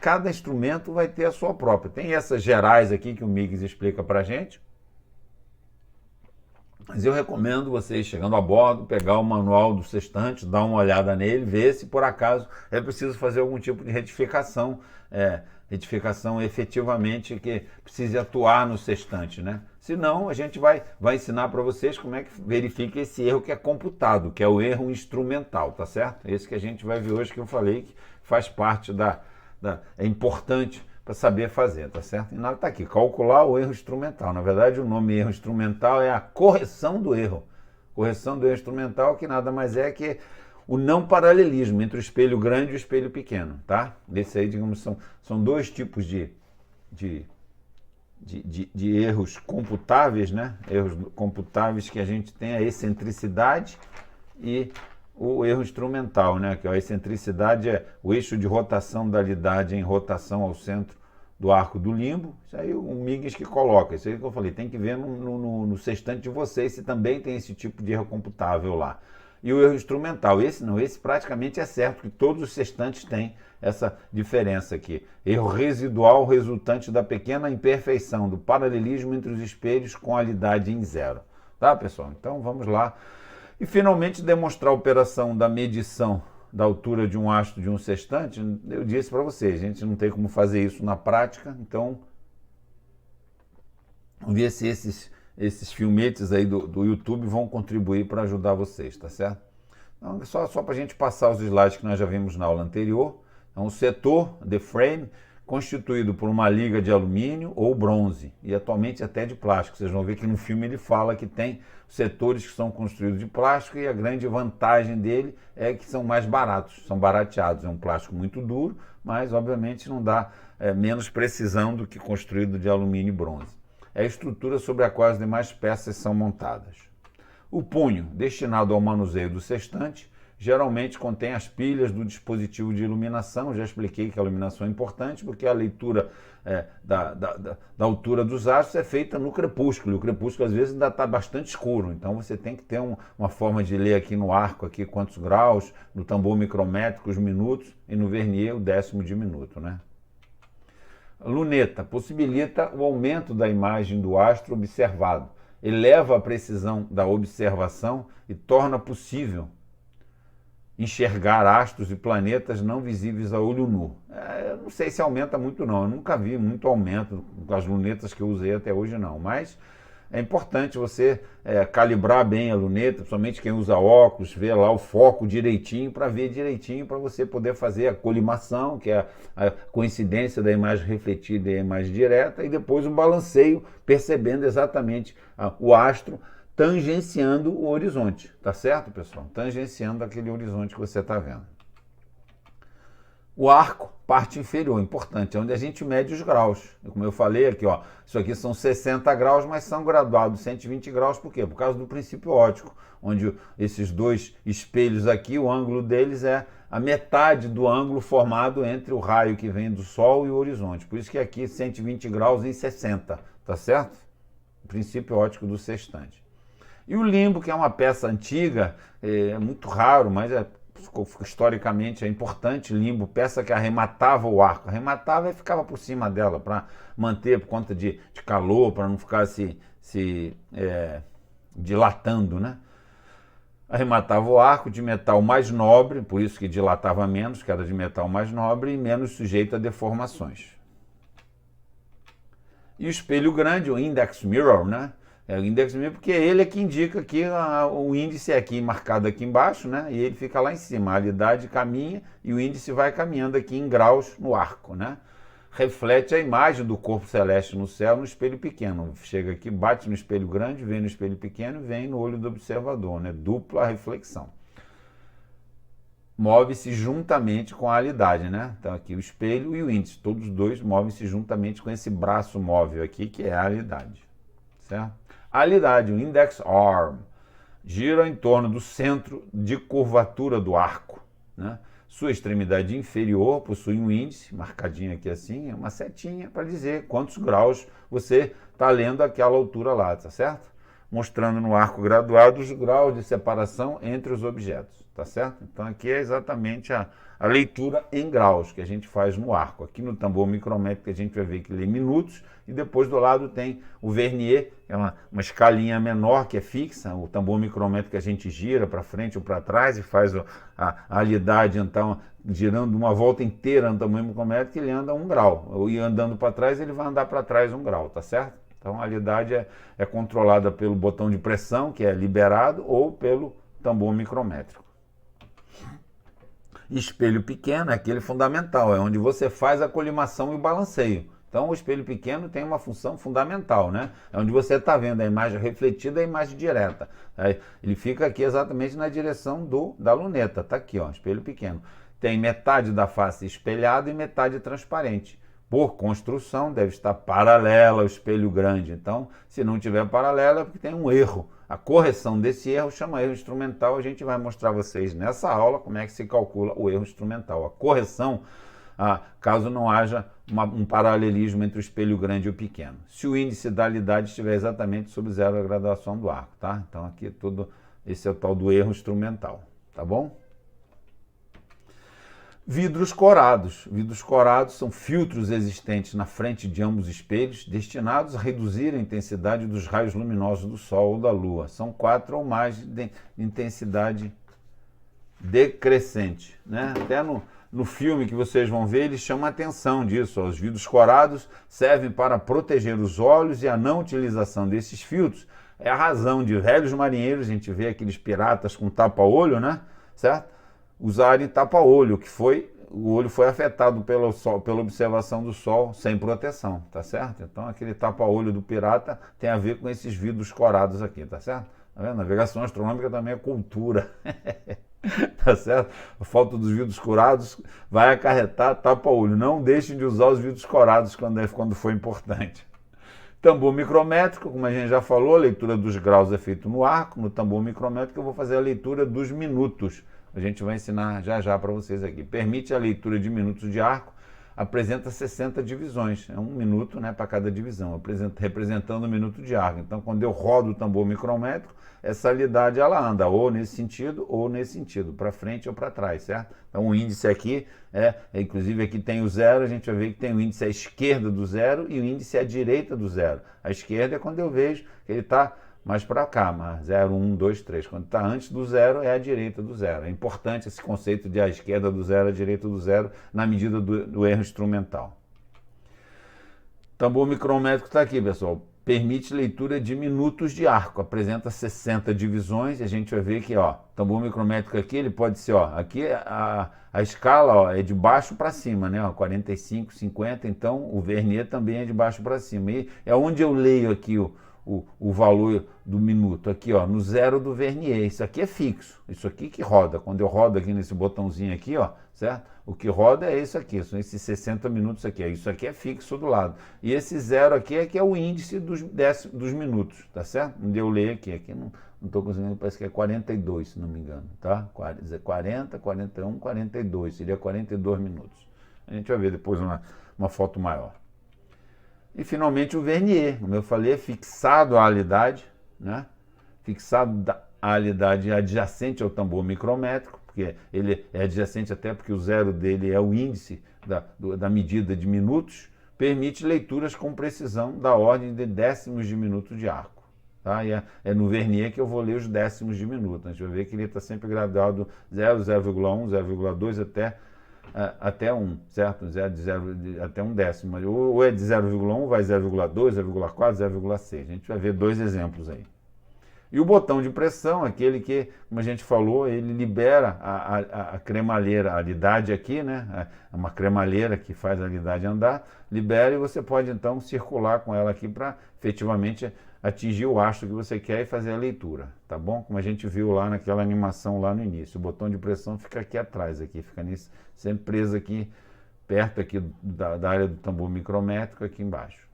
cada instrumento vai ter a sua própria. Tem essas gerais aqui que o Migs explica para a gente, mas eu recomendo vocês, chegando a bordo, pegar o manual do sextante, dar uma olhada nele, ver se por acaso é preciso fazer algum tipo de retificação, retificação efetivamente que precise atuar no sextante, né? Senão, a gente vai ensinar para vocês como é que verifica esse erro que é computado, que é o erro instrumental, tá certo? Esse que a gente vai ver hoje, que eu falei que faz parte é importante para saber fazer, tá certo? E nada está aqui, calcular o erro instrumental. Na verdade, o nome erro instrumental é a correção do erro. Correção do erro instrumental, que nada mais é que o não paralelismo entre o espelho grande e o espelho pequeno, tá? Desse aí, digamos, são dois tipos de erros computáveis, né? Erros computáveis que a gente tem, a excentricidade e o erro instrumental, né? Que a excentricidade é o eixo de rotação da alidade em rotação ao centro do arco do limbo. Isso aí o Migs que coloca, isso aí que eu falei, tem que ver no sextante de vocês se também tem esse tipo de erro computável lá. E o erro instrumental, esse não, esse praticamente é certo, que todos os sextantes têm essa diferença aqui. Erro residual resultante da pequena imperfeição do paralelismo entre os espelhos com alidade em zero. Tá, pessoal? Então vamos lá. E finalmente demonstrar a operação da medição da altura de um astro de um sextante. Eu disse para vocês, a gente não tem como fazer isso na prática, então vamos ver se esses filmetes aí do YouTube vão contribuir para ajudar vocês, tá certo? Então, só para a gente passar os slides que nós já vimos na aula anterior. Então, o setor, the frame, constituído por uma liga de alumínio ou bronze, e atualmente até de plástico. Vocês vão ver que no filme ele fala que tem setores que são construídos de plástico, e a grande vantagem dele é que são mais baratos, são barateados. É um plástico muito duro, mas obviamente não dá menos precisão do que construído de alumínio e bronze. É a estrutura sobre a qual as demais peças são montadas. O punho, destinado ao manuseio do sextante, geralmente contém as pilhas do dispositivo de iluminação. Já expliquei que a iluminação é importante porque a leitura da altura dos astros é feita no crepúsculo. E o crepúsculo às vezes ainda está bastante escuro, então você tem que ter uma forma de ler aqui no arco aqui quantos graus, no tambor micrométrico os minutos e no vernier o décimo de minuto, né? Luneta possibilita o aumento da imagem do astro observado, eleva a precisão da observação e torna possível enxergar astros e planetas não visíveis a olho nu. Eu não sei se aumenta muito não, eu nunca vi muito aumento com as lunetas que eu usei até hoje não, mas é importante você calibrar bem a luneta, principalmente quem usa óculos, ver lá o foco direitinho para ver direitinho, para você poder fazer a colimação, que é a coincidência da imagem refletida e a imagem direta, e depois um balanceio, percebendo exatamente o astro tangenciando o horizonte, tá certo, pessoal? Tangenciando aquele horizonte que você está vendo. O arco, parte inferior, importante, é onde a gente mede os graus. Como eu falei aqui, ó, isso aqui são 60 graus, mas são graduados 120 graus, por quê? Por causa do princípio óptico, onde esses dois espelhos aqui, o ângulo deles é a metade do ângulo formado entre o raio que vem do Sol e o horizonte. Por isso que aqui 120 graus em 60, tá certo? O princípio óptico do sextante. E o limbo, que é uma peça antiga, é muito raro, mas historicamente é importante, limbo, peça que arrematava o arco. Arrematava e ficava por cima dela para manter por conta de calor, para não ficar se dilatando, né? Arrematava o arco de metal mais nobre, por isso que dilatava menos, que era de metal mais nobre e menos sujeito a deformações. E o espelho grande, o index mirror, né? É o index mirror porque ele é que indica que o índice é aqui marcado aqui embaixo, né? E ele fica lá em cima. A realidade caminha e o índice vai caminhando aqui em graus no arco, né? Reflete a imagem do corpo celeste no céu no espelho pequeno. Chega aqui, bate no espelho grande, vem no espelho pequeno, vem no olho do observador, né? Dupla reflexão. Move-se juntamente com a realidade, né? Então aqui o espelho e o índice, todos os dois movem-se juntamente com esse braço móvel aqui, que é a realidade, certo? A realidade, o index arm, gira em torno do centro de curvatura do arco, né? Sua extremidade inferior possui um índice, marcadinho aqui assim, é uma setinha para dizer quantos graus você está lendo aquela altura lá, tá certo? Mostrando no arco graduado os graus de separação entre os objetos, tá certo? Então aqui é exatamente a leitura em graus que a gente faz no arco. Aqui no tambor micrométrico a gente vai ver que lê minutos e depois do lado tem o vernier, que é uma escalinha menor que é fixa, o tambor micrométrico que a gente gira para frente ou para trás e faz a realidade, então, girando uma volta inteira no tambor micrométrico, ele anda 1 grau. E andando para trás, ele vai andar para trás 1 grau, tá certo? Então a realidade é controlada pelo botão de pressão, que é liberado, ou pelo tambor micrométrico. Espelho pequeno é aquele fundamental, é onde você faz a colimação e o balanceio. Então o espelho pequeno tem uma função fundamental, né? É onde você está vendo a imagem refletida e a imagem direta. Ele fica aqui exatamente na direção da luneta, tá aqui, ó, espelho pequeno. Tem metade da face espelhada e metade transparente. Por construção, deve estar paralela ao espelho grande. Então, se não tiver paralela, é porque tem um erro. A correção desse erro chama erro instrumental. A gente vai mostrar a vocês nessa aula como é que se calcula o erro instrumental. A correção, caso não haja um paralelismo entre o espelho grande e o pequeno. Se o índice da realidade estiver exatamente sob zero a graduação do arco, tá? Então, aqui esse é o tal do erro instrumental, tá bom? Vidros corados. Vidros corados são filtros existentes na frente de ambos espelhos, destinados a reduzir a intensidade dos raios luminosos do Sol ou da Lua. São 4 ou mais de intensidade decrescente, né? Até no filme que vocês vão ver, eles chamam a atenção disso. Os vidros corados servem para proteger os olhos e a não utilização desses filtros é a razão de velhos marinheiros, a gente vê aqueles piratas com tapa-olho, né? Certo? Usarem tapa-olho, o olho foi afetado pela observação do sol sem proteção, tá certo? Então aquele tapa-olho do pirata tem a ver com esses vidros corados aqui, tá certo? Tá vendo? Navegação astronômica também é cultura, tá certo? A falta dos vidros corados vai acarretar tapa-olho. Não deixem de usar os vidros corados quando for importante. Tambor micrométrico, como a gente já falou, a leitura dos graus é feita no arco. No tambor micrométrico eu vou fazer a leitura dos minutos. A gente vai ensinar já para vocês aqui. Permite a leitura de minutos de arco, apresenta 60 divisões. É 1 minuto, né, para cada divisão, representando o minuto de arco. Então, quando eu rodo o tambor micrométrico, essa realidade ela anda ou nesse sentido, para frente ou para trás, certo? Então, o índice aqui, inclusive aqui tem o zero, a gente vai ver que tem o índice à esquerda do zero e o índice à direita do zero. A esquerda é quando eu vejo que ele está mais para cá, 0, 1, 2, 3. Quando está antes do zero, é a direita do zero. É importante esse conceito de a esquerda do zero, a direita do zero, na medida do erro instrumental. Tambor micrométrico está aqui, pessoal. Permite leitura de minutos de arco. Apresenta 60 divisões e a gente vai ver que, ó, tambor micrométrico aqui, ele pode ser, ó, aqui a escala, ó, é de baixo para cima, né, ó, 45, 50, então o vernier também é de baixo para cima. E é onde eu leio aqui o valor do minuto, aqui, ó, no zero do vernier. Isso aqui é fixo, isso aqui que roda. Quando eu rodo aqui nesse botãozinho aqui, ó, certo? O que roda é isso aqui, são esses 60 minutos aqui. Isso aqui é fixo do lado. E esse zero aqui é que é o índice dos minutos, tá certo? Onde eu leio aqui não estou conseguindo, parece que é 42, se não me engano, tá? 40, 41, 42, seria 42 minutos. A gente vai ver depois uma foto maior. E finalmente o vernier, como eu falei, é fixado à realidade, né? Fixado à realidade adjacente ao tambor micrométrico, porque ele é adjacente até porque o zero dele é o índice da medida de minutos, permite leituras com precisão da ordem de décimos de minuto de arco. Tá? E é no vernier que eu vou ler os décimos de minuto. A gente vai ver que ele está sempre graduado 0, 0,1, 0,2 até 1, certo? Até um décimo. Ou é de 0,1, vai 0,2, 0,4, 0,6. A gente vai ver dois exemplos aí. E o botão de pressão, aquele que, como a gente falou, ele libera a cremalheira, a alidade aqui, né? É uma cremalheira que faz a alidade andar, libera e você pode então circular com ela aqui para efetivamente atingir o astro que você quer e fazer a leitura, tá bom? Como a gente viu lá naquela animação lá no início. O botão de pressão fica aqui atrás, fica sempre preso aqui, perto aqui da área do tambor micrométrico, aqui embaixo.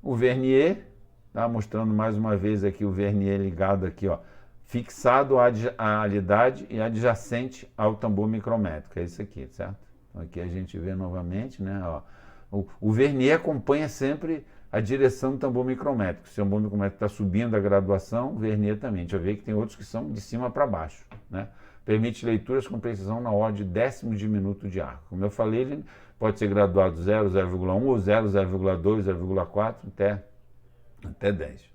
O vernier, tá mostrando mais uma vez aqui o vernier ligado aqui, ó, fixado à alidade e adjacente ao tambor micrométrico, é isso aqui, certo? Então aqui a gente vê novamente, né, ó, o vernier acompanha sempre a direção do tambor micrométrico. Se o tambor micrométrico está subindo a graduação, o vernier também. A gente vai ver que tem outros que são de cima para baixo, né? Permite leituras com precisão na ordem de décimos de minuto de arco. Como eu falei, ele pode ser graduado 0, 0,1 ou 0, 0,2, 0,4 até 10.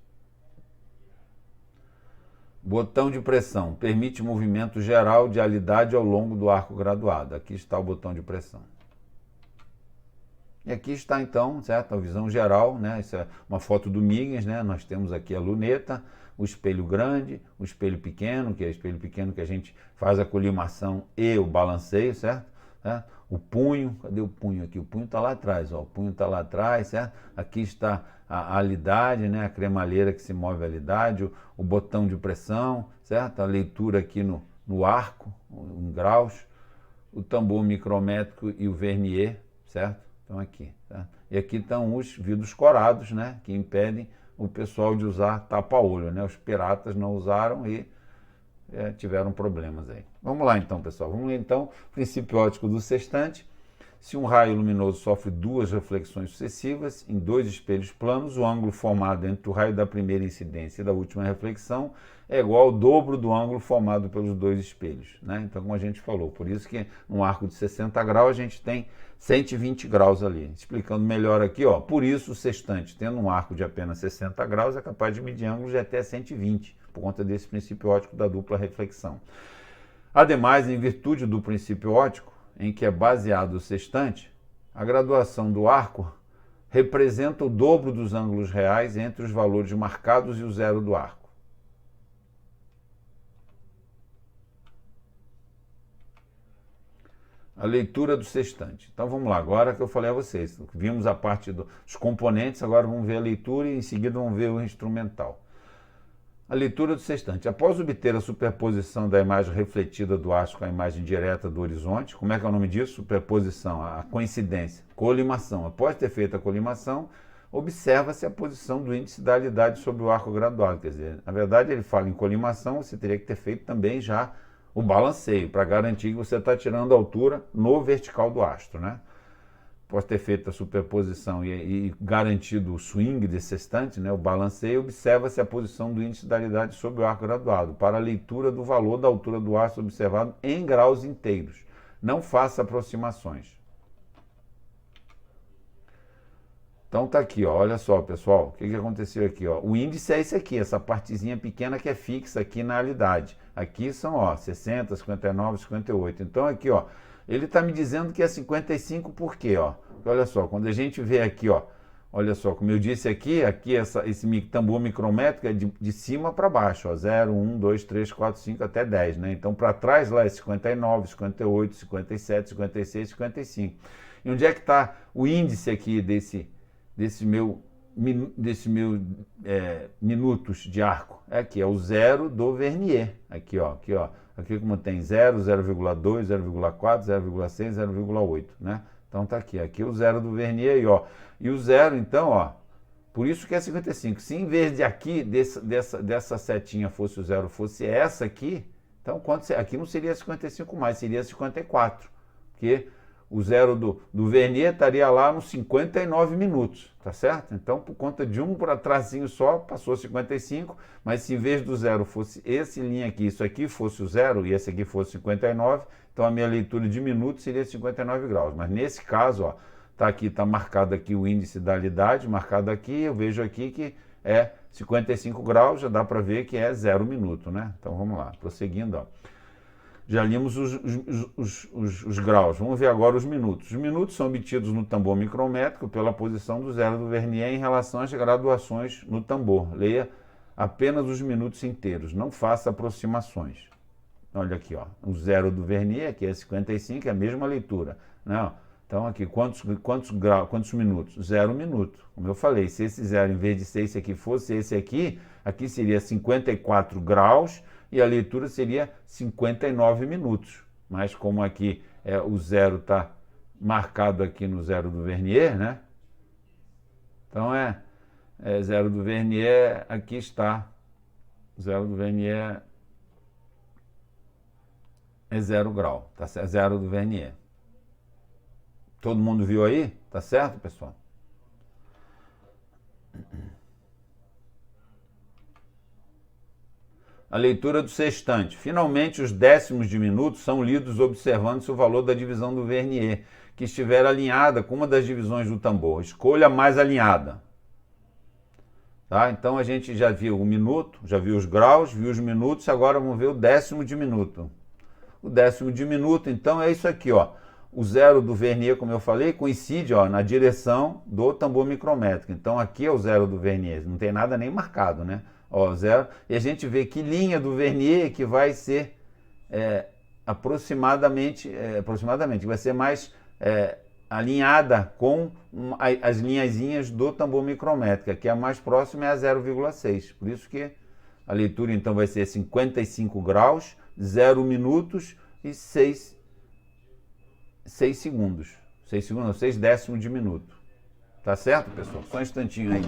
Botão de pressão. Permite movimento geral de alidade ao longo do arco graduado. Aqui está o botão de pressão. E aqui está então, certo? A visão geral, né? Isso é uma foto do Miggins, né? Nós temos aqui a luneta, o espelho grande, o espelho pequeno, que é o espelho pequeno que a gente faz a colimação e o balanceio, certo? O punho, cadê o punho aqui? O punho está lá atrás, ó. O punho está lá atrás, certo? Aqui está a alidade, né? A cremalheira que se move a alidade, o botão de pressão, certo? A leitura aqui no arco, em graus, o tambor micrométrico e o vernier, certo? Então aqui, tá? E aqui estão os vidros corados, né? Que impedem o pessoal de usar tapa-olho, né? Os piratas não usaram e tiveram problemas aí. Vamos lá então, pessoal. Vamos ler então o princípio óptico do sextante. Se um raio luminoso sofre duas reflexões sucessivas em dois espelhos planos, o ângulo formado entre o raio da primeira incidência e da última reflexão é igual ao dobro do ângulo formado pelos dois espelhos, né? Então, como a gente falou, por isso que num arco de 60 graus a gente tem 120 graus ali. Explicando melhor aqui, ó, por isso o sextante, tendo um arco de apenas 60 graus, é capaz de medir ângulos de até 120, por conta desse princípio óptico da dupla reflexão. Ademais, em virtude do princípio óptico, em que é baseado o sextante, a graduação do arco representa o dobro dos ângulos reais entre os valores marcados e o zero do arco. A leitura do sextante. Então vamos lá, agora que eu falei a vocês, vimos a parte dos componentes, agora vamos ver a leitura e em seguida vamos ver o instrumental. A leitura do sextante. Após obter a superposição da imagem refletida do astro com a imagem direta do horizonte, como é que é o nome disso? Superposição, a coincidência, colimação. Após ter feito a colimação, observa-se a posição do índice da alidade sobre o arco graduado. Quer dizer, na verdade ele fala em colimação, você teria que ter feito também já o balanceio, para garantir que você está tirando a altura no vertical do astro, né? Após ter feito a superposição e garantido o swing desse sextante, né, o balanceio, observa-se a posição do índice da alidade sobre o arco graduado, para a leitura do valor da altura do astro observado em graus inteiros. Não faça aproximações. Então tá aqui, ó, olha só, pessoal, o que aconteceu aqui, ó? O índice é esse aqui, essa partezinha pequena que é fixa aqui na alidade. Aqui são, ó, 60, 59, 58. Então aqui, ó, ele está me dizendo que é 55 por quê, ó? Olha só, quando a gente vê aqui, ó, olha só, como eu disse aqui esse tambor micrométrico é de cima para baixo, ó, 0, 1, 2, 3, 4, 5 até 10, né? Então para trás lá é 59, 58, 57, 56, 55. E onde é que está o índice aqui desse meu minutos de arco? É aqui, é o zero do vernier. Aqui, ó. Aqui como tem 0, 0,2, 0,4, 0,6, 0,8, né? Então tá aqui. Aqui o zero do vernier aí, ó. E o zero, então, ó, por isso que é 55. Se em vez de aqui, dessa setinha fosse o zero, fosse essa aqui, então aqui não seria 55 mais, seria 54. Porque o zero do vernier estaria lá nos 59 minutos, tá certo? Então, por conta de um para trazinho só, passou 55, mas se em vez do zero fosse esse linha aqui, isso aqui fosse o zero e esse aqui fosse 59, então a minha leitura de minutos seria 59 graus. Mas nesse caso, ó, tá aqui, tá marcado aqui o índice da alidade, marcado aqui, eu vejo aqui que é 55 graus, já dá para ver que é 0 minuto, né? Então vamos lá, prosseguindo, ó. Já limos os graus, vamos ver agora os minutos. Os minutos são obtidos no tambor micrométrico pela posição do zero do vernier em relação às graduações no tambor. Leia apenas os minutos inteiros, não faça aproximações. Olha aqui, ó, o zero do vernier, que é 55, é a mesma leitura. Não. Então aqui, quantos minutos? 0 minuto. Como eu falei, se esse zero, em vez de ser esse aqui, fosse esse aqui, aqui seria 54 graus, e a leitura seria 59 minutos. Mas como aqui o zero está marcado aqui no zero do vernier, né? Então zero do vernier, aqui está. Zero do vernier é 0 grau, tá certo? Zero do vernier. Todo mundo viu aí? Tá certo, pessoal? A leitura do sextante. Finalmente, os décimos de minuto são lidos observando-se o valor da divisão do vernier, que estiver alinhada com uma das divisões do tambor. Escolha mais alinhada. Tá? Então, a gente já viu o minuto, já viu os graus, viu os minutos, agora vamos ver o décimo de minuto. O décimo de minuto, então, é isso aqui, ó. O zero do vernier, como eu falei, coincide, ó, na direção do tambor micrométrico. Então, aqui é o zero do vernier, não tem nada nem marcado, né? Ó, zero. E a gente vê que linha do vernier que vai ser aproximadamente, vai ser mais alinhada com as linhazinhas do tambor micrométrico, que a mais próxima é a 0,6. Por isso que a leitura, então, vai ser 55 graus, 0 minutos e 6 segundos. 6 décimos de minuto. Tá certo, pessoal? Só um instantinho aí.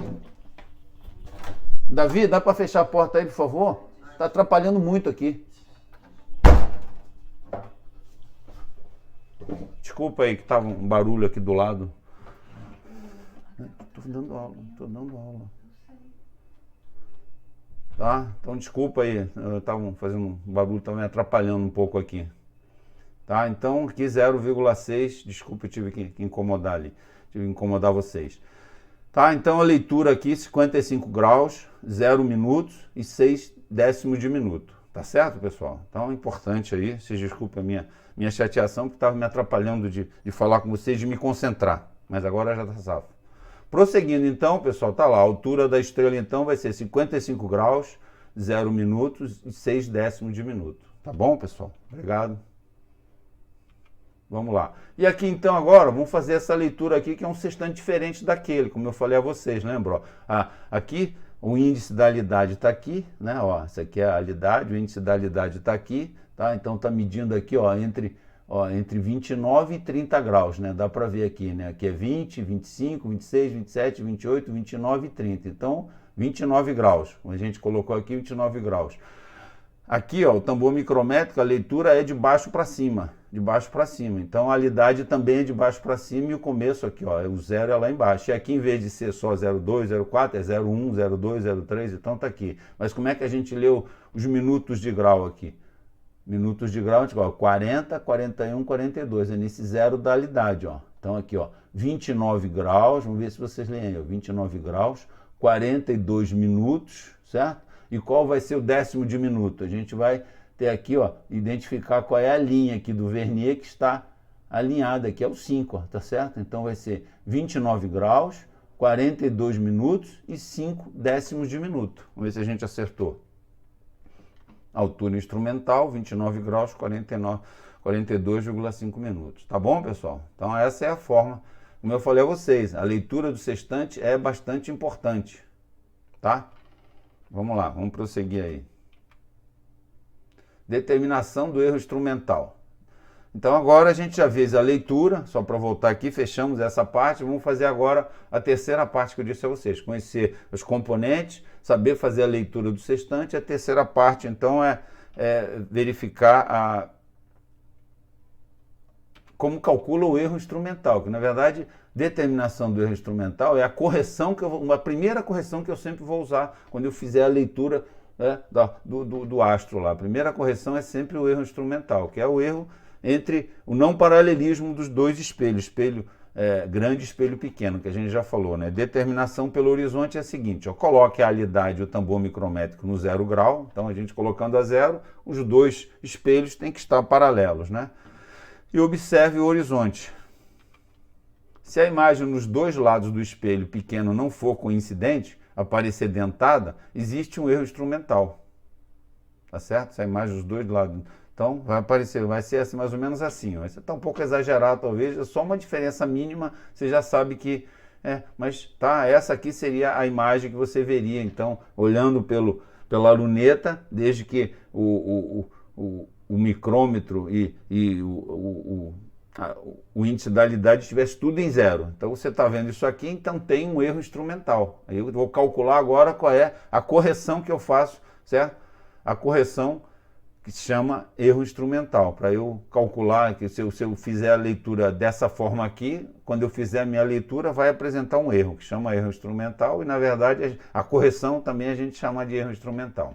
Davi, dá para fechar a porta aí, por favor? Tá atrapalhando muito aqui. Desculpa aí que tava um barulho aqui do lado. Tô dando aula. Tá? Então desculpa aí, estavam fazendo um barulho, estava me atrapalhando um pouco aqui. Tá? Então aqui 0,6, desculpa, eu tive que incomodar ali, tive que incomodar vocês. Tá? Então a leitura aqui, 55 graus, 0 minutos e 6 décimos de minuto. Tá certo, pessoal? Então é importante aí, vocês desculpem a minha chateação, porque estava me atrapalhando de falar com vocês, de me concentrar. Mas agora já está safo. Prosseguindo então, pessoal, tá lá, a altura da estrela então vai ser 55 graus, 0 minutos e 6 décimos de minuto. Tá bom, pessoal? Obrigado. Vamos lá. E aqui então agora, vamos fazer essa leitura aqui, que é um sextante diferente daquele, como eu falei a vocês, lembra? Aqui o índice da alidade está aqui, né? Ó, essa aqui é a alidade, o índice da alidade está aqui, tá? Então está medindo aqui, ó, entre 29 e 30 graus, né? Dá para ver aqui, né? Aqui é 20, 25, 26, 27, 28, 29 e 30. Então, 29 graus. A gente colocou aqui 29 graus. Aqui, ó, o tambor micrométrico, a leitura é de baixo para cima, de baixo para cima. Então, a alidade também é de baixo para cima e o começo aqui, ó, o zero é lá embaixo. E aqui, em vez de ser só 0,2, 0,4, é 0,1, 0,2, 0,3, então tá aqui. Mas como é que a gente leu os minutos de grau aqui? Minutos de grau, ó, 40, 41, 42, é nesse zero da alidade, ó. Então aqui, ó, 29 graus, vamos ver se vocês leem aí, ó, 29 graus, 42 minutos, certo? E qual vai ser o décimo de minuto? A gente vai ter aqui, ó, identificar qual é a linha aqui do vernier que está alinhada, que é o 5, ó, tá certo? Então vai ser 29 graus, 42 minutos e 5 décimos de minuto. Vamos ver se a gente acertou. Altura instrumental, 29 graus, 42,5 minutos. Tá bom, pessoal? Então essa é a forma, como eu falei a vocês, a leitura do sextante é bastante importante, tá? Vamos lá, vamos prosseguir aí. Determinação do erro instrumental. Então agora a gente já fez a leitura, só para voltar aqui, fechamos essa parte, vamos fazer agora a terceira parte que eu disse a vocês, conhecer os componentes, saber fazer a leitura do sextante. A terceira parte então é verificar como calcula o erro instrumental, que na verdade determinação do erro instrumental é a correção uma primeira correção que eu sempre vou usar quando eu fizer a leitura, né, do astro lá. A primeira correção é sempre o erro instrumental, que é o erro entre o não paralelismo dos dois espelhos, espelho grande e espelho pequeno, que a gente já falou, né? Determinação pelo horizonte é a seguinte, ó, coloque a alidade, o tambor micrométrico no 0 grau, então a gente colocando a 0, os dois espelhos têm que estar paralelos, né? E observe o horizonte. Se a imagem nos dois lados do espelho pequeno não for coincidente, aparecer dentada, existe um erro instrumental, tá certo? Se a imagem dos dois lados... Então, vai ser assim, mais ou menos assim. Ó. Isso está um pouco exagerado, talvez, é só uma diferença mínima, você já sabe que... mas tá, essa aqui seria a imagem que você veria, então, olhando pela luneta, desde que o micrômetro e o índice da alidade estivesse tudo em 0. Então, você está vendo isso aqui, então tem um erro instrumental. Aí eu vou calcular agora qual é a correção que eu faço, certo? A correção que se chama erro instrumental, para eu calcular que se eu fizer a leitura dessa forma aqui, quando eu fizer a minha leitura vai apresentar um erro, que chama erro instrumental, e na verdade a correção também a gente chama de erro instrumental.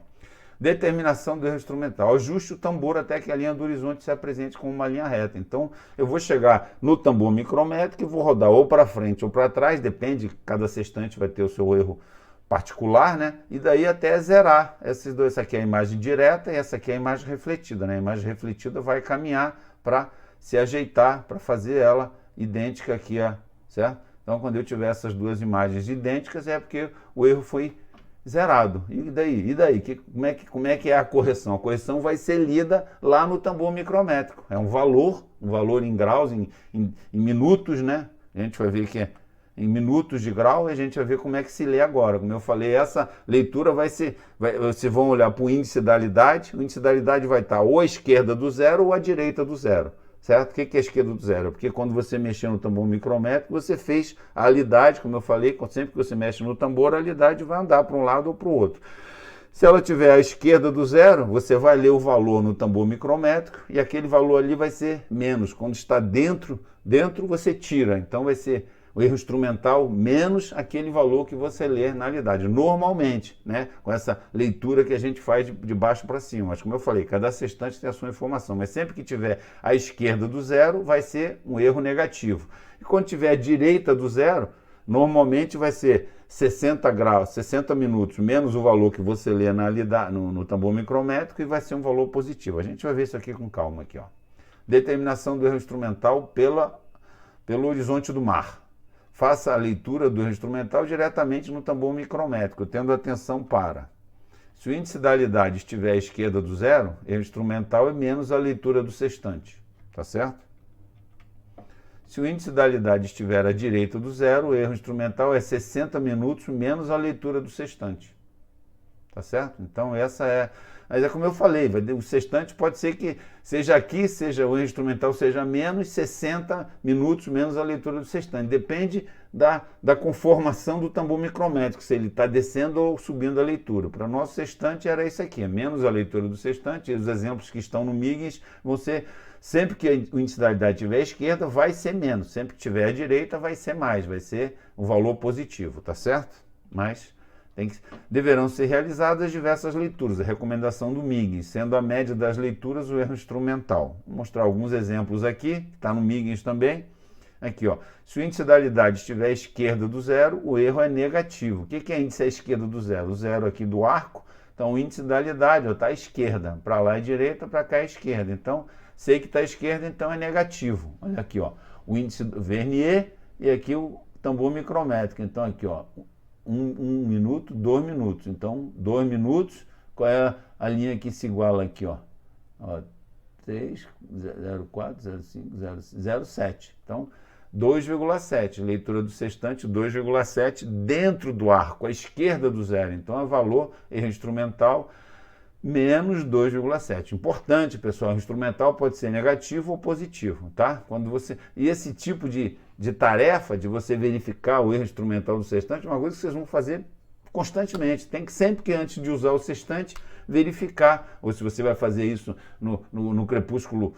Determinação do erro instrumental, ajuste o tambor até que a linha do horizonte se apresente como uma linha reta. Então eu vou chegar no tambor micrométrico e vou rodar ou para frente ou para trás, depende, cada sextante vai ter o seu erro particular, né? E daí até zerar esses dois. Essa aqui é a imagem direta e essa aqui é a imagem refletida, né? A imagem refletida vai caminhar para se ajeitar, para fazer ela idêntica aqui, ó, certo? Então, quando eu tiver essas duas imagens idênticas, é porque o erro foi zerado. E daí? E daí? Como é que é a correção? A correção vai ser lida lá no tambor micrométrico. É um valor em graus, em minutos, né? A gente vai ver que é em minutos de grau, e a gente vai ver como é que se lê agora. Como eu falei, essa leitura vocês vão olhar para o índice da alidade, o índice da alidade vai estar ou à esquerda do 0 ou à direita do 0, certo? O que é a esquerda do 0? Porque quando você mexer no tambor micrométrico, você fez a alidade, como eu falei, sempre que você mexe no tambor, a alidade vai andar para um lado ou para o outro. Se ela estiver à esquerda do 0, você vai ler o valor no tambor micrométrico e aquele valor ali vai ser menos. Quando está dentro você tira, então vai ser o erro instrumental menos aquele valor que você lê na alidade, normalmente, né? Com essa leitura que a gente faz de baixo para cima. Mas como eu falei, cada sextante tem a sua informação, mas sempre que tiver à esquerda do 0, vai ser um erro negativo. E quando tiver à direita do 0, normalmente vai ser 60 graus, 60 minutos, menos o valor que você lê na alidade, no tambor micrométrico, e vai ser um valor positivo. A gente vai ver isso aqui com calma aqui, ó. Determinação do erro instrumental pelo horizonte do mar. Faça a leitura do erro instrumental diretamente no tambor micrométrico, tendo atenção para. Se o índice da alidade estiver à esquerda do 0, erro instrumental é menos a leitura do sextante, tá certo? Se o índice da alidade estiver à direita do 0, o erro instrumental é 60 minutos menos a leitura do sextante, tá certo? Então essa é... Mas é como eu falei, o sextante pode ser que seja aqui, o erro instrumental seja menos 60 minutos menos a leitura do sextante. Depende da conformação do tambor micrométrico, se ele está descendo ou subindo a leitura. Para o nosso sextante era isso aqui, menos a leitura do sextante. E os exemplos que estão no Miggins vão ser, sempre que o índice da alidade estiver à esquerda, vai ser menos. Sempre que estiver à direita, vai ser mais, vai ser um valor positivo, tá certo? Mas... deverão ser realizadas diversas leituras, a recomendação do Miggins, sendo a média das leituras o erro instrumental. Vou mostrar alguns exemplos aqui, que está no Miggins também. Aqui, ó, se o índice da alidade estiver à esquerda do 0, o erro é negativo. O que é índice à esquerda do 0? O 0 aqui do arco, então o índice da alidade está à esquerda, para lá é direita, para cá é esquerda. Então, sei que está à esquerda, então é negativo. Olha aqui, ó, o índice do Vernier e aqui o tambor micrométrico. Então, aqui, ó, 1 minuto, 2 minutos. Então, 2 minutos, qual é a linha que se iguala aqui, ó? 3, 0,4, 0,5, 0,7. Então, 2,7. Leitura do sextante, 2,7 dentro do arco, à esquerda do 0. Então, é valor erro instrumental menos 2,7. Importante, pessoal, o instrumental pode ser negativo ou positivo, tá? E esse tipo de tarefa, de você verificar o erro instrumental do sextante, é uma coisa que vocês vão fazer constantemente. Tem que sempre que antes de usar o sextante, verificar, ou se você vai fazer isso no crepúsculo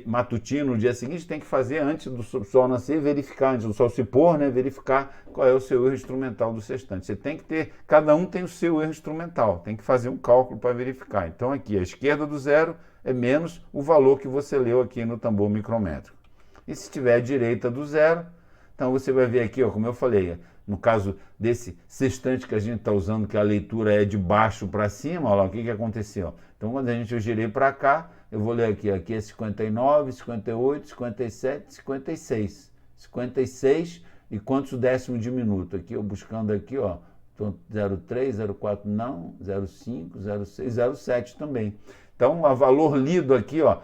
matutino, no dia seguinte, tem que fazer antes do sol nascer, verificar, antes do sol se pôr, né, verificar qual é o seu erro instrumental do sextante. Você tem que ter, cada um tem o seu erro instrumental, tem que fazer um cálculo para verificar. Então aqui, a esquerda do zero é menos o valor que você leu aqui no tambor micrométrico. E se tiver a direita do zero, então você vai ver aqui, ó, como eu falei, no caso desse sextante que a gente está usando, que a leitura é de baixo para cima, olha lá o que aconteceu. Então quando eu girei para cá, eu vou ler aqui é 59, 58, 57, 56. 56 e quantos décimos de minuto? Aqui eu buscando aqui, ó, 03, 04 não, 05, 06, 07 também. Então, a valor lido aqui, ó,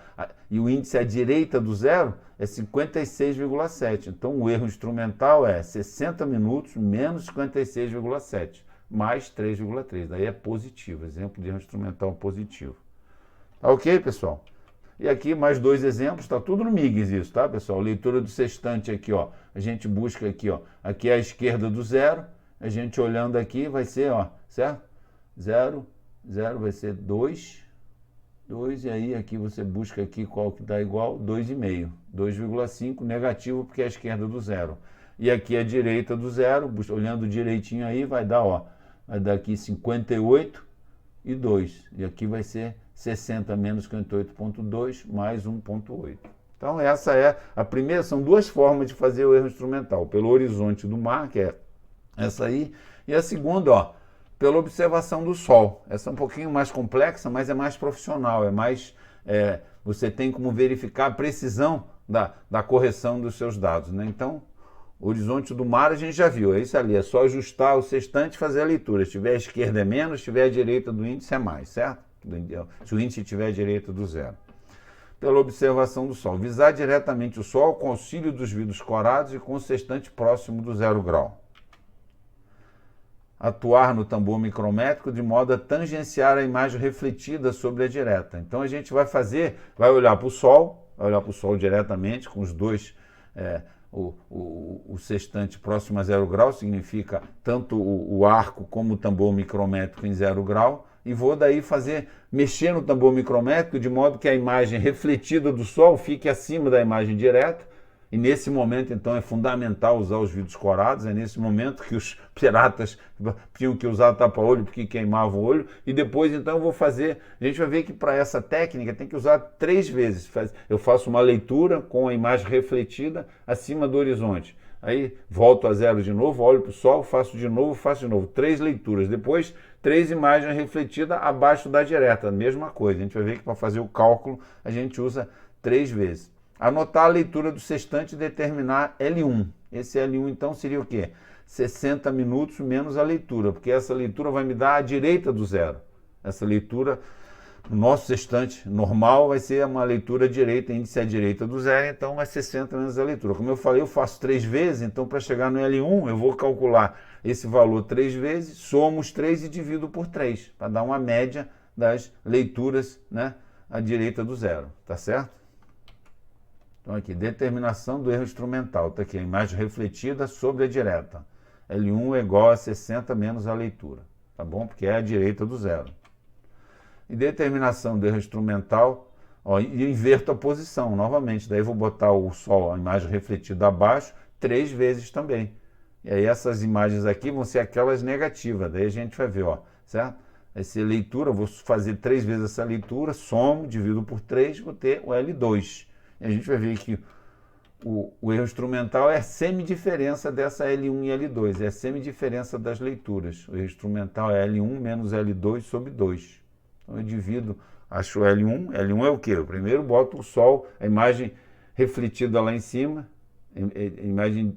e o índice à direita do zero é 56,7. Então, o erro instrumental é 60 minutos menos 56,7, mais 3,3. Daí é positivo, exemplo de erro instrumental positivo. Tá ok, pessoal? E aqui mais dois exemplos, tá tudo no MIGS isso, tá, pessoal? Leitura do sextante aqui, ó. A gente busca aqui, ó. Aqui é a esquerda do zero. A gente olhando aqui vai ser, ó, certo? 0, 0 vai ser 2. 2, e aí aqui você busca aqui qual que dá igual, 2,5. 2,5 negativo porque é a esquerda do zero. E aqui a direita do zero, olhando direitinho aí, vai dar, ó, vai dar aqui 58 e 2. E aqui vai ser 60 menos 58,2 mais 1,8. Então essa é a primeira, são duas formas de fazer o erro instrumental. Pelo horizonte do mar, que é essa aí, e a segunda, ó, pela observação do Sol. Essa é um pouquinho mais complexa, mas é mais profissional, é mais, você tem como verificar a precisão da correção dos seus dados, né? Então, o horizonte do mar a gente já viu, é isso ali, é só ajustar o sextante e fazer a leitura. Se tiver à esquerda é menos, se tiver à direita do índice é mais, certo? Se o índice estiver à direita do zero. Pela observação do Sol. Visar diretamente o Sol com auxílio dos vidros corados e com o sextante próximo do 0 grau. Atuar no tambor micrométrico de modo a tangenciar a imagem refletida sobre a direta. Então a gente vai fazer, vai olhar para o Sol diretamente com os dois, o sextante próximo a 0 grau, significa tanto o arco como o tambor micrométrico em 0 grau, e vou daí mexer no tambor micrométrico de modo que a imagem refletida do Sol fique acima da imagem direta. E nesse momento, então, é fundamental usar os vidros corados, é nesse momento que os piratas tinham que usar tapa-olho porque queimava o olho, e depois, então, eu vou fazer, a gente vai ver que para essa técnica tem que usar 3 vezes. Eu faço uma leitura com a imagem refletida acima do horizonte. Aí volto a zero de novo, olho para o Sol, faço de novo. 3 leituras. Depois, 3 imagens refletidas abaixo da direta, mesma coisa. A gente vai ver que para fazer o cálculo a gente usa 3 vezes. Anotar a leitura do sextante e determinar L1. Esse L1, então, seria o quê? 60 minutos menos a leitura, porque essa leitura vai me dar a direita do zero. Essa leitura, no nosso sextante normal, vai ser uma leitura direita, índice à direita do zero, então é 60 menos a leitura. Como eu falei, eu faço 3 vezes, então para chegar no L1, eu vou calcular esse valor 3 vezes, somo os 3 e divido por 3, para dar uma média das leituras, né, à direita do zero, tá certo? Então aqui, determinação do erro instrumental, está aqui, a imagem refletida sobre a direta. L1 é igual a 60 menos a leitura, tá bom? Porque é a direita do zero. E determinação do erro instrumental, ó, e inverto a posição, novamente. Daí vou botar o Sol, a imagem refletida abaixo, 3 vezes também. E aí essas imagens aqui vão ser aquelas negativas, daí a gente vai ver, ó, certo? Essa leitura, vou fazer 3 vezes essa leitura, somo, divido por 3, vou ter o L2. A gente vai ver que o erro instrumental é a semidiferença dessa L1 e L2, é a semidiferença das leituras. O erro instrumental é L1 menos L2 sobre 2. Então eu divido, acho L1, L1 é o quê? Eu primeiro boto o Sol, a imagem refletida lá em cima,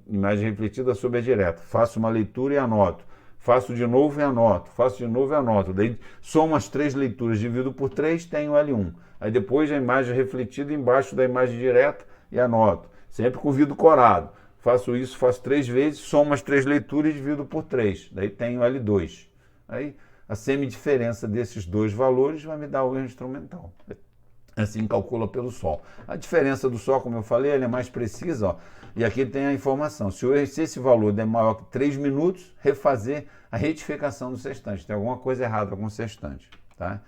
imagem refletida sobre a direta. Faço uma leitura e anoto. Faço de novo e anoto. Faço de novo e anoto. Daí somo as 3 leituras, divido por 3, tenho L1. Aí depois a imagem refletida embaixo da imagem direta e anoto. Sempre com o vidro corado. Faço isso, faço 3 vezes, somo as 3 leituras e divido por 3. Daí tenho L2. Aí a semidiferença desses 2 valores vai me dar o erro instrumental. Assim calcula pelo Sol. A diferença do Sol, como eu falei, ele é mais precisa, ó, e aqui tem a informação. Se esse valor é maior que 3 minutos, refazer a retificação do sextante. Tem alguma coisa errada com o sextante. Tá?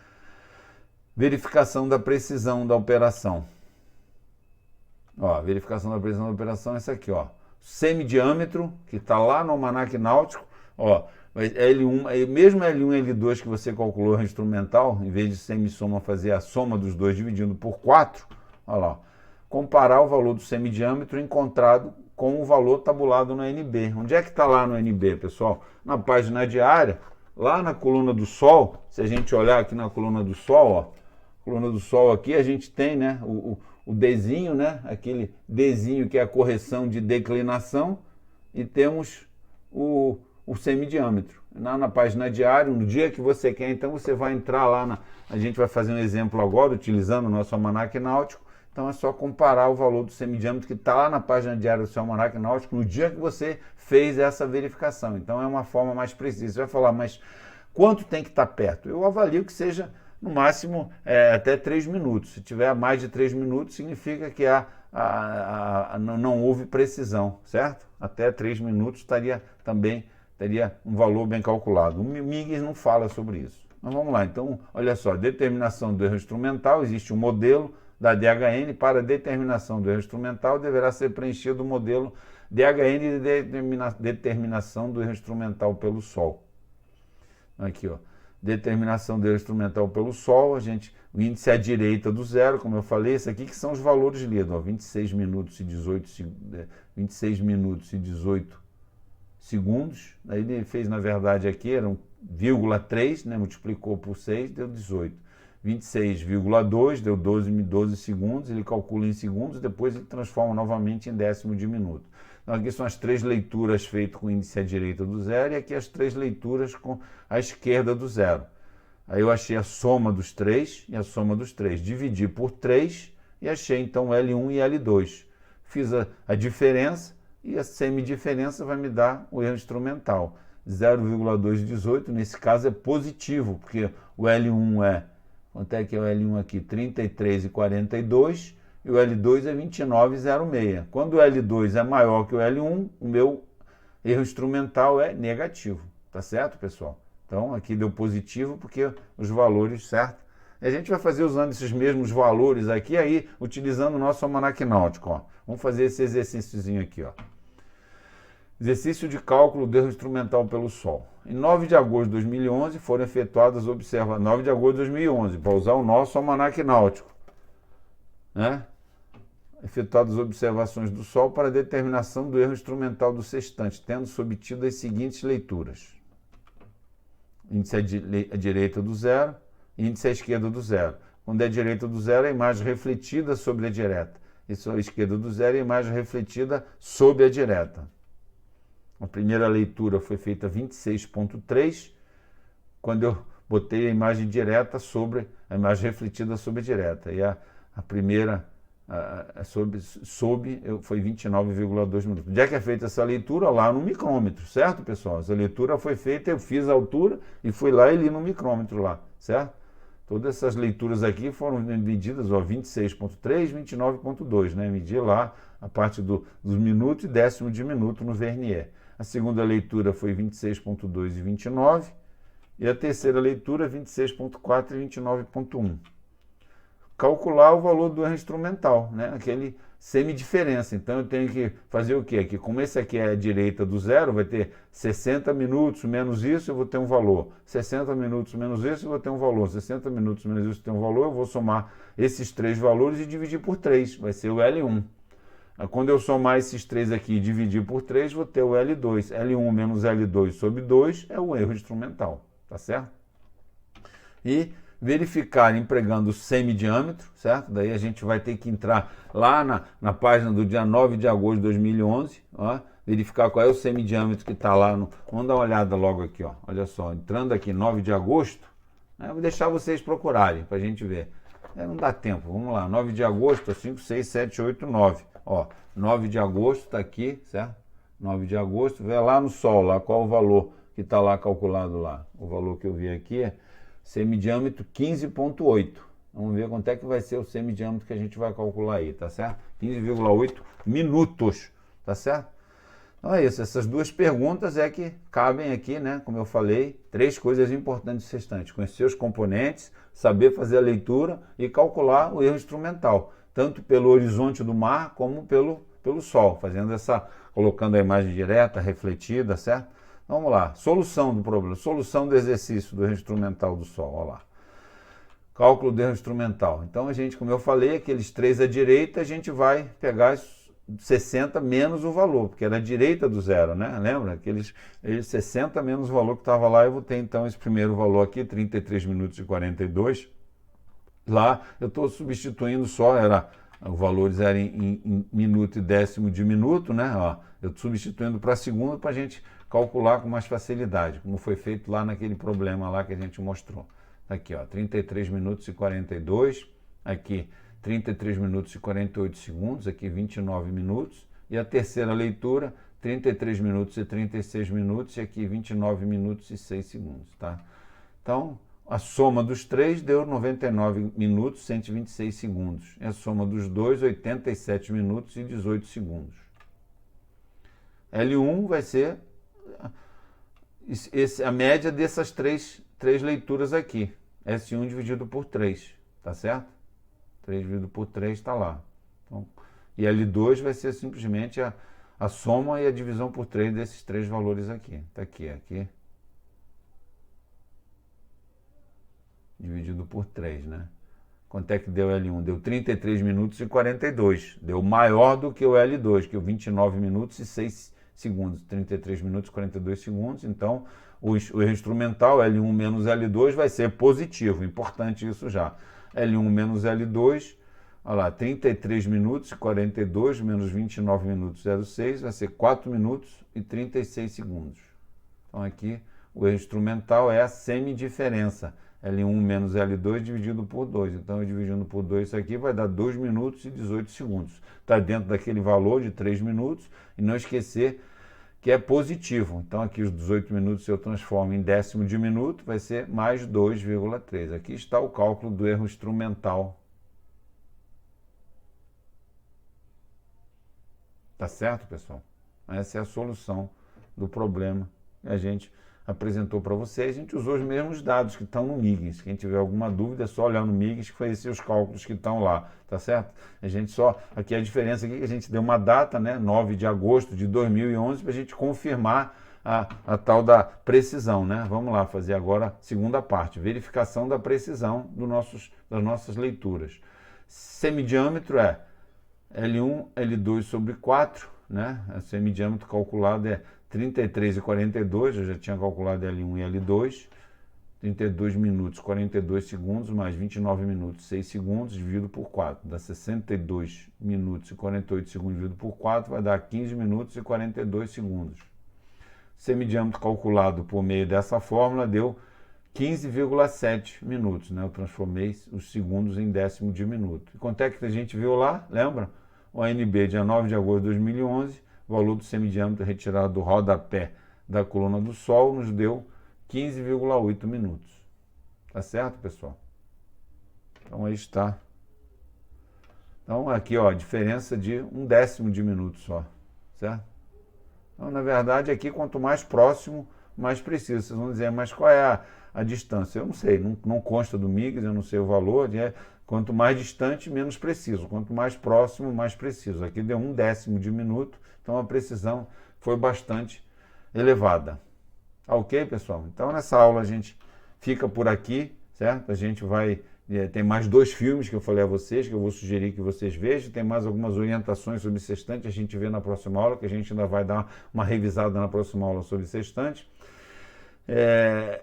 Verificação da precisão da operação. Ó, verificação da precisão da operação é essa aqui, ó. Semidiâmetro, que está lá no almanaque náutico, ó. L1, mesmo L1 e L2 que você calculou instrumental, em vez de semissoma fazer a soma dos dois dividindo por 4, olha lá, comparar o valor do semidiâmetro encontrado com o valor tabulado no NB. Onde é que está lá no NB, pessoal? Na página diária, lá na coluna do Sol, se a gente olhar aqui na coluna do Sol, ó, coluna do Sol aqui, a gente tem, né, o Dzinho, né, aquele Dzinho que é a correção de declinação, e temos o semidiâmetro. Na página diária, no dia que você quer, então você vai entrar lá, a gente vai fazer um exemplo agora, utilizando o nosso almanaque náutico, então é só comparar o valor do semidiâmetro que está lá na página diária do seu almanaque náutico no dia que você fez essa verificação. Então é uma forma mais precisa. Você vai falar, mas quanto tem que estar perto? Eu avalio que seja, no máximo, até 3 minutos. Se tiver mais de 3 minutos, significa que não houve precisão, certo? Até 3 minutos teria um valor bem calculado. O Migues não fala sobre isso. Mas vamos lá, então, olha só, determinação do erro instrumental, existe um modelo da DHN, para determinação do erro instrumental deverá ser preenchido o modelo DHN de determinação do erro instrumental pelo Sol. Aqui, ó, determinação do erro instrumental pelo Sol, o índice à direita do zero, como eu falei, esse aqui que são os valores lidos, ó, 26 minutos e 18 segundos, aí ele fez, na verdade, aqui, era 1,3, né, multiplicou por 6, deu 18. 26,2, deu 12 segundos, ele calcula em segundos, depois ele transforma novamente em décimo de minuto. Então aqui são as 3 leituras feitas com o índice à direita do zero, e aqui as 3 leituras com a esquerda do zero. Aí eu achei a soma dos 3 e a soma dos 3. Dividi por 3 e achei então L1 e L2. Fiz a diferença, e a semidiferença vai me dar o erro instrumental. 0,218, nesse caso é positivo, porque o L1 quanto é que é o L1 aqui? 33,42 e o L2 é 29,06. Quando o L2 é maior que o L1, o meu erro instrumental é negativo. Tá certo, pessoal? Então aqui deu positivo porque os valores, certo? A gente vai fazer usando esses mesmos valores aqui, aí utilizando o nosso almanaque náutico, ó. Vamos fazer esse exercíciozinho aqui, ó. Exercício de cálculo do erro instrumental pelo Sol. Em 9 de agosto de 2011 foram efetuadas observações. 9 de agosto de 2011, para usar o nosso almanaque náutico, né? Efetuadas observações do Sol para determinação do erro instrumental do sextante, tendo-se obtido as seguintes leituras: índice à direita do zero, índice à esquerda do zero. Quando é à direita do zero, a imagem refletida sobre a direta. E à esquerda do zero, a imagem refletida sobre a direta. A primeira leitura foi feita 26,3, quando eu botei a imagem direta sobre a imagem refletida sobre a direta. E a primeira foi 29,2 minutos. Onde é que é feita essa leitura? Lá no micrômetro, certo, pessoal? Essa leitura foi feita, eu fiz a altura e fui lá e li no micrômetro lá, certo? Todas essas leituras aqui foram medidas, ó, 26,3, 29,2, né? Medi lá a parte dos minutos e décimo de minuto no vernier. A segunda leitura foi 26,2 e 29, e a terceira leitura 26,4 e 29,1. Calcular o valor do erro instrumental, né? Aquele semidiferença. Então eu tenho que fazer o quê? Aqui, como esse aqui é a direita do zero, vai ter 60 minutos menos isso, eu vou ter um valor. 60 minutos menos isso, eu vou ter um valor. 60 minutos menos isso, eu tenho um valor, eu vou somar esses 3 valores e dividir por 3, vai ser o L1. Quando eu somar esses 3 aqui e dividir por 3, vou ter o L2. L1 menos L2 sobre 2 é o erro instrumental, tá certo? E verificar empregando o semidiâmetro, certo? Daí a gente vai ter que entrar lá na página do dia 9 de agosto de 2011, ó, verificar qual é o semidiâmetro que está lá. Vamos dar uma olhada logo aqui, ó. Olha só, entrando aqui 9 de agosto, né, vou deixar vocês procurarem para a gente ver. Não dá tempo, vamos lá, 9 de agosto, 5, 6, 7, 8, 9. Ó, 9 de agosto está aqui, certo? 9 de agosto, vê lá no Sol, lá qual o valor que está lá calculado lá. O valor que eu vi aqui é semidiâmetro 15,8. Vamos ver quanto é que vai ser o semidiâmetro que a gente vai calcular aí, tá certo? 15,8 minutos, tá certo? Então é isso, essas duas perguntas é que cabem aqui, né? Como eu falei, 3 coisas importantes restantes: conhecer os componentes, saber fazer a leitura e calcular o erro instrumental, tanto pelo horizonte do mar como pelo Sol, colocando a imagem direta, refletida, certo? Vamos lá, solução do problema, solução do exercício do erro instrumental do Sol, olha lá. Cálculo do erro instrumental. Então a gente, como eu falei, aqueles 3 à direita, a gente vai pegar 60 menos o valor, porque era a direita do zero, né? Lembra? Aqueles 60 menos o valor que estava lá, eu vou ter então esse primeiro valor aqui, 33 minutos e 42. Lá eu estou substituindo só, os valores eram em minuto e décimo de minuto, né? Ó, eu estou substituindo para segundo para a gente calcular com mais facilidade, como foi feito lá naquele problema lá que a gente mostrou. Aqui, ó, 33 minutos e 42, aqui 33 minutos e 48 segundos, aqui 29 minutos, e a terceira leitura, 33 minutos e 36 minutos, e aqui 29 minutos e 6 segundos, tá? Então, a soma dos 3 deu 99 minutos e 126 segundos, e a soma dos 2, 87 minutos e 18 segundos. L1 vai ser a média dessas três leituras aqui. S1 dividido por 3, tá certo? 3 dividido por 3 está lá. Então, e L2 vai ser simplesmente a soma e a divisão por 3 desses 3 valores aqui. Está aqui. Dividido por 3, né? Quanto é que deu L1? Deu 33 minutos e 42. Deu maior do que o L2, que é o 29 minutos e 6 segundos. 33 minutos e 42 segundos. Então, o erro instrumental, L1 menos L2, vai ser positivo. Importante isso já. L1 menos L2, olha lá, 33 minutos e 42 menos 29 minutos e 06, vai ser 4 minutos e 36 segundos. Então, aqui, o erro instrumental é a semidiferença. L1 menos L2 dividido por 2. Então, eu dividindo por 2 isso aqui vai dar 2 minutos e 18 segundos. Está dentro daquele valor de 3 minutos. E não esquecer que é positivo. Então, aqui os 18 minutos eu transformo em décimo de minuto, vai ser mais 2,3. Aqui está o cálculo do erro instrumental. Tá certo, pessoal? Essa é a solução do problema que a gente apresentou para vocês. A gente usou os mesmos dados que estão no MIGS. Quem tiver alguma dúvida é só olhar no MIGS que conhecer os cálculos que estão lá, tá certo? A gente aqui a diferença aqui que a gente deu uma data, né, 9 de agosto de 2011, para a gente confirmar a tal da precisão, né? Vamos lá fazer agora a segunda parte, verificação da precisão das nossas leituras. Semidiâmetro é L1, L2 sobre 4, né? O semidiâmetro calculado é 33 e 42, eu já tinha calculado L1 e L2, 32 minutos, 42 segundos, mais 29 minutos, 6 segundos, dividido por 4, dá 62 minutos e 48 segundos, dividido por 4, vai dar 15 minutos e 42 segundos. Semidiâmetro calculado por meio dessa fórmula deu 15,7 minutos, né? Eu transformei os segundos em décimo de minuto. E quanto é que a gente viu lá? Lembra? O ANB, dia 9 de agosto de 2011, valor do semidiâmetro retirado do rodapé da coluna do Sol nos deu 15,8 minutos. Tá certo, pessoal? Então aí está. Então aqui, ó, a diferença de 1/10 de minuto só, certo? Então, na verdade, aqui quanto mais próximo, mais preciso. Vocês vão dizer, mas qual é a distância? Eu não sei, não consta do MIGS, eu não sei o valor. Quanto mais distante, menos preciso. Quanto mais próximo, mais preciso. Aqui deu 1/10 de minuto, então a precisão foi bastante elevada. Ok, pessoal? Então nessa aula a gente fica por aqui, certo? A gente vai... Tem mais 2 filmes que eu falei a vocês, que eu vou sugerir que vocês vejam. Tem mais algumas orientações sobre sextante, a gente vê na próxima aula, que a gente ainda vai dar uma revisada na próxima aula sobre sextante.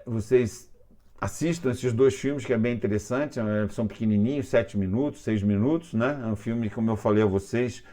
Vocês assistam esses 2 filmes, que é bem interessante, são pequenininhos, 7 minutos, 6 minutos, né? É um filme, como eu falei a vocês,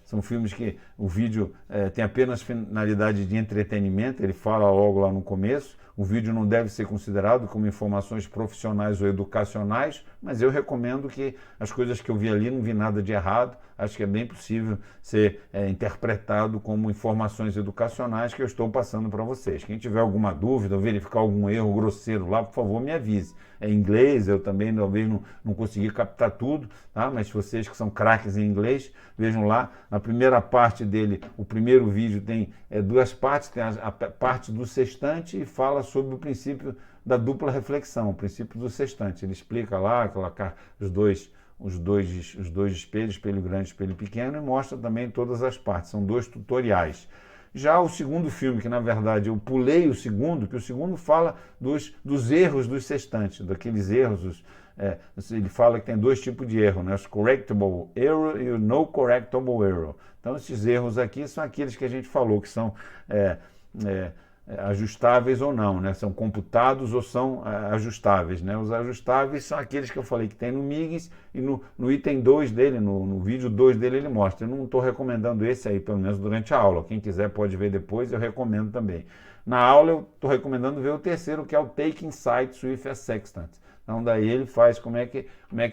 são filmes que o vídeo tem apenas finalidade de entretenimento, ele fala logo lá no começo. O vídeo não deve ser considerado como informações profissionais ou educacionais, mas eu recomendo que as coisas que eu vi ali, não vi nada de errado, acho que é bem possível ser interpretado como informações educacionais que eu estou passando para vocês. Quem tiver alguma dúvida ou verificar algum erro grosseiro lá, por favor, me avise. É em inglês, eu também talvez não consegui captar tudo, tá? Mas vocês que são craques em inglês, vejam lá, na primeira parte dele, o primeiro vídeo tem duas partes, tem a parte do sextante e fala sobre o princípio da dupla reflexão, o princípio do sextante. Ele explica lá, colocar os dois espelhos, espelho grande e espelho pequeno, e mostra também todas as partes, são 2 tutoriais. Já o segundo filme, que na verdade eu pulei o segundo, que o segundo fala dos erros dos sextantes, daqueles erros, ele fala que tem 2 tipos de erro, né? Os correctable error e o no correctable error. Então esses erros aqui são aqueles que a gente falou, que são ajustáveis ou não, né? São computados ou são ajustáveis, né? Os ajustáveis são aqueles que eu falei que tem no MIGS e no item 2 dele, no vídeo 2 dele ele mostra. Eu não estou recomendando esse aí, pelo menos durante a aula. Quem quiser pode ver depois, eu recomendo também. Na aula eu estou recomendando ver o terceiro, que é o Taking Sights with a Sextant. Então daí ele faz como é que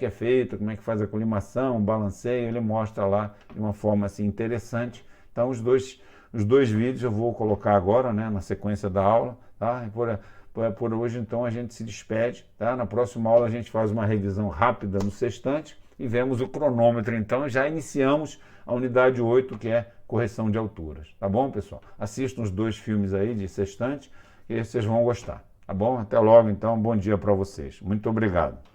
é feito, como é que faz a colimação, o balanceio, ele mostra lá de uma forma assim interessante. Então os dois vídeos eu vou colocar agora, né, na sequência da aula, tá? E por hoje então a gente se despede, tá? Na próxima aula a gente faz uma revisão rápida no sextante e vemos o cronômetro então, e já iniciamos a unidade 8, que é correção de alturas, tá bom, pessoal? Assistam os 2 filmes aí de sextante e vocês vão gostar, tá bom? Até logo então, bom dia para vocês. Muito obrigado.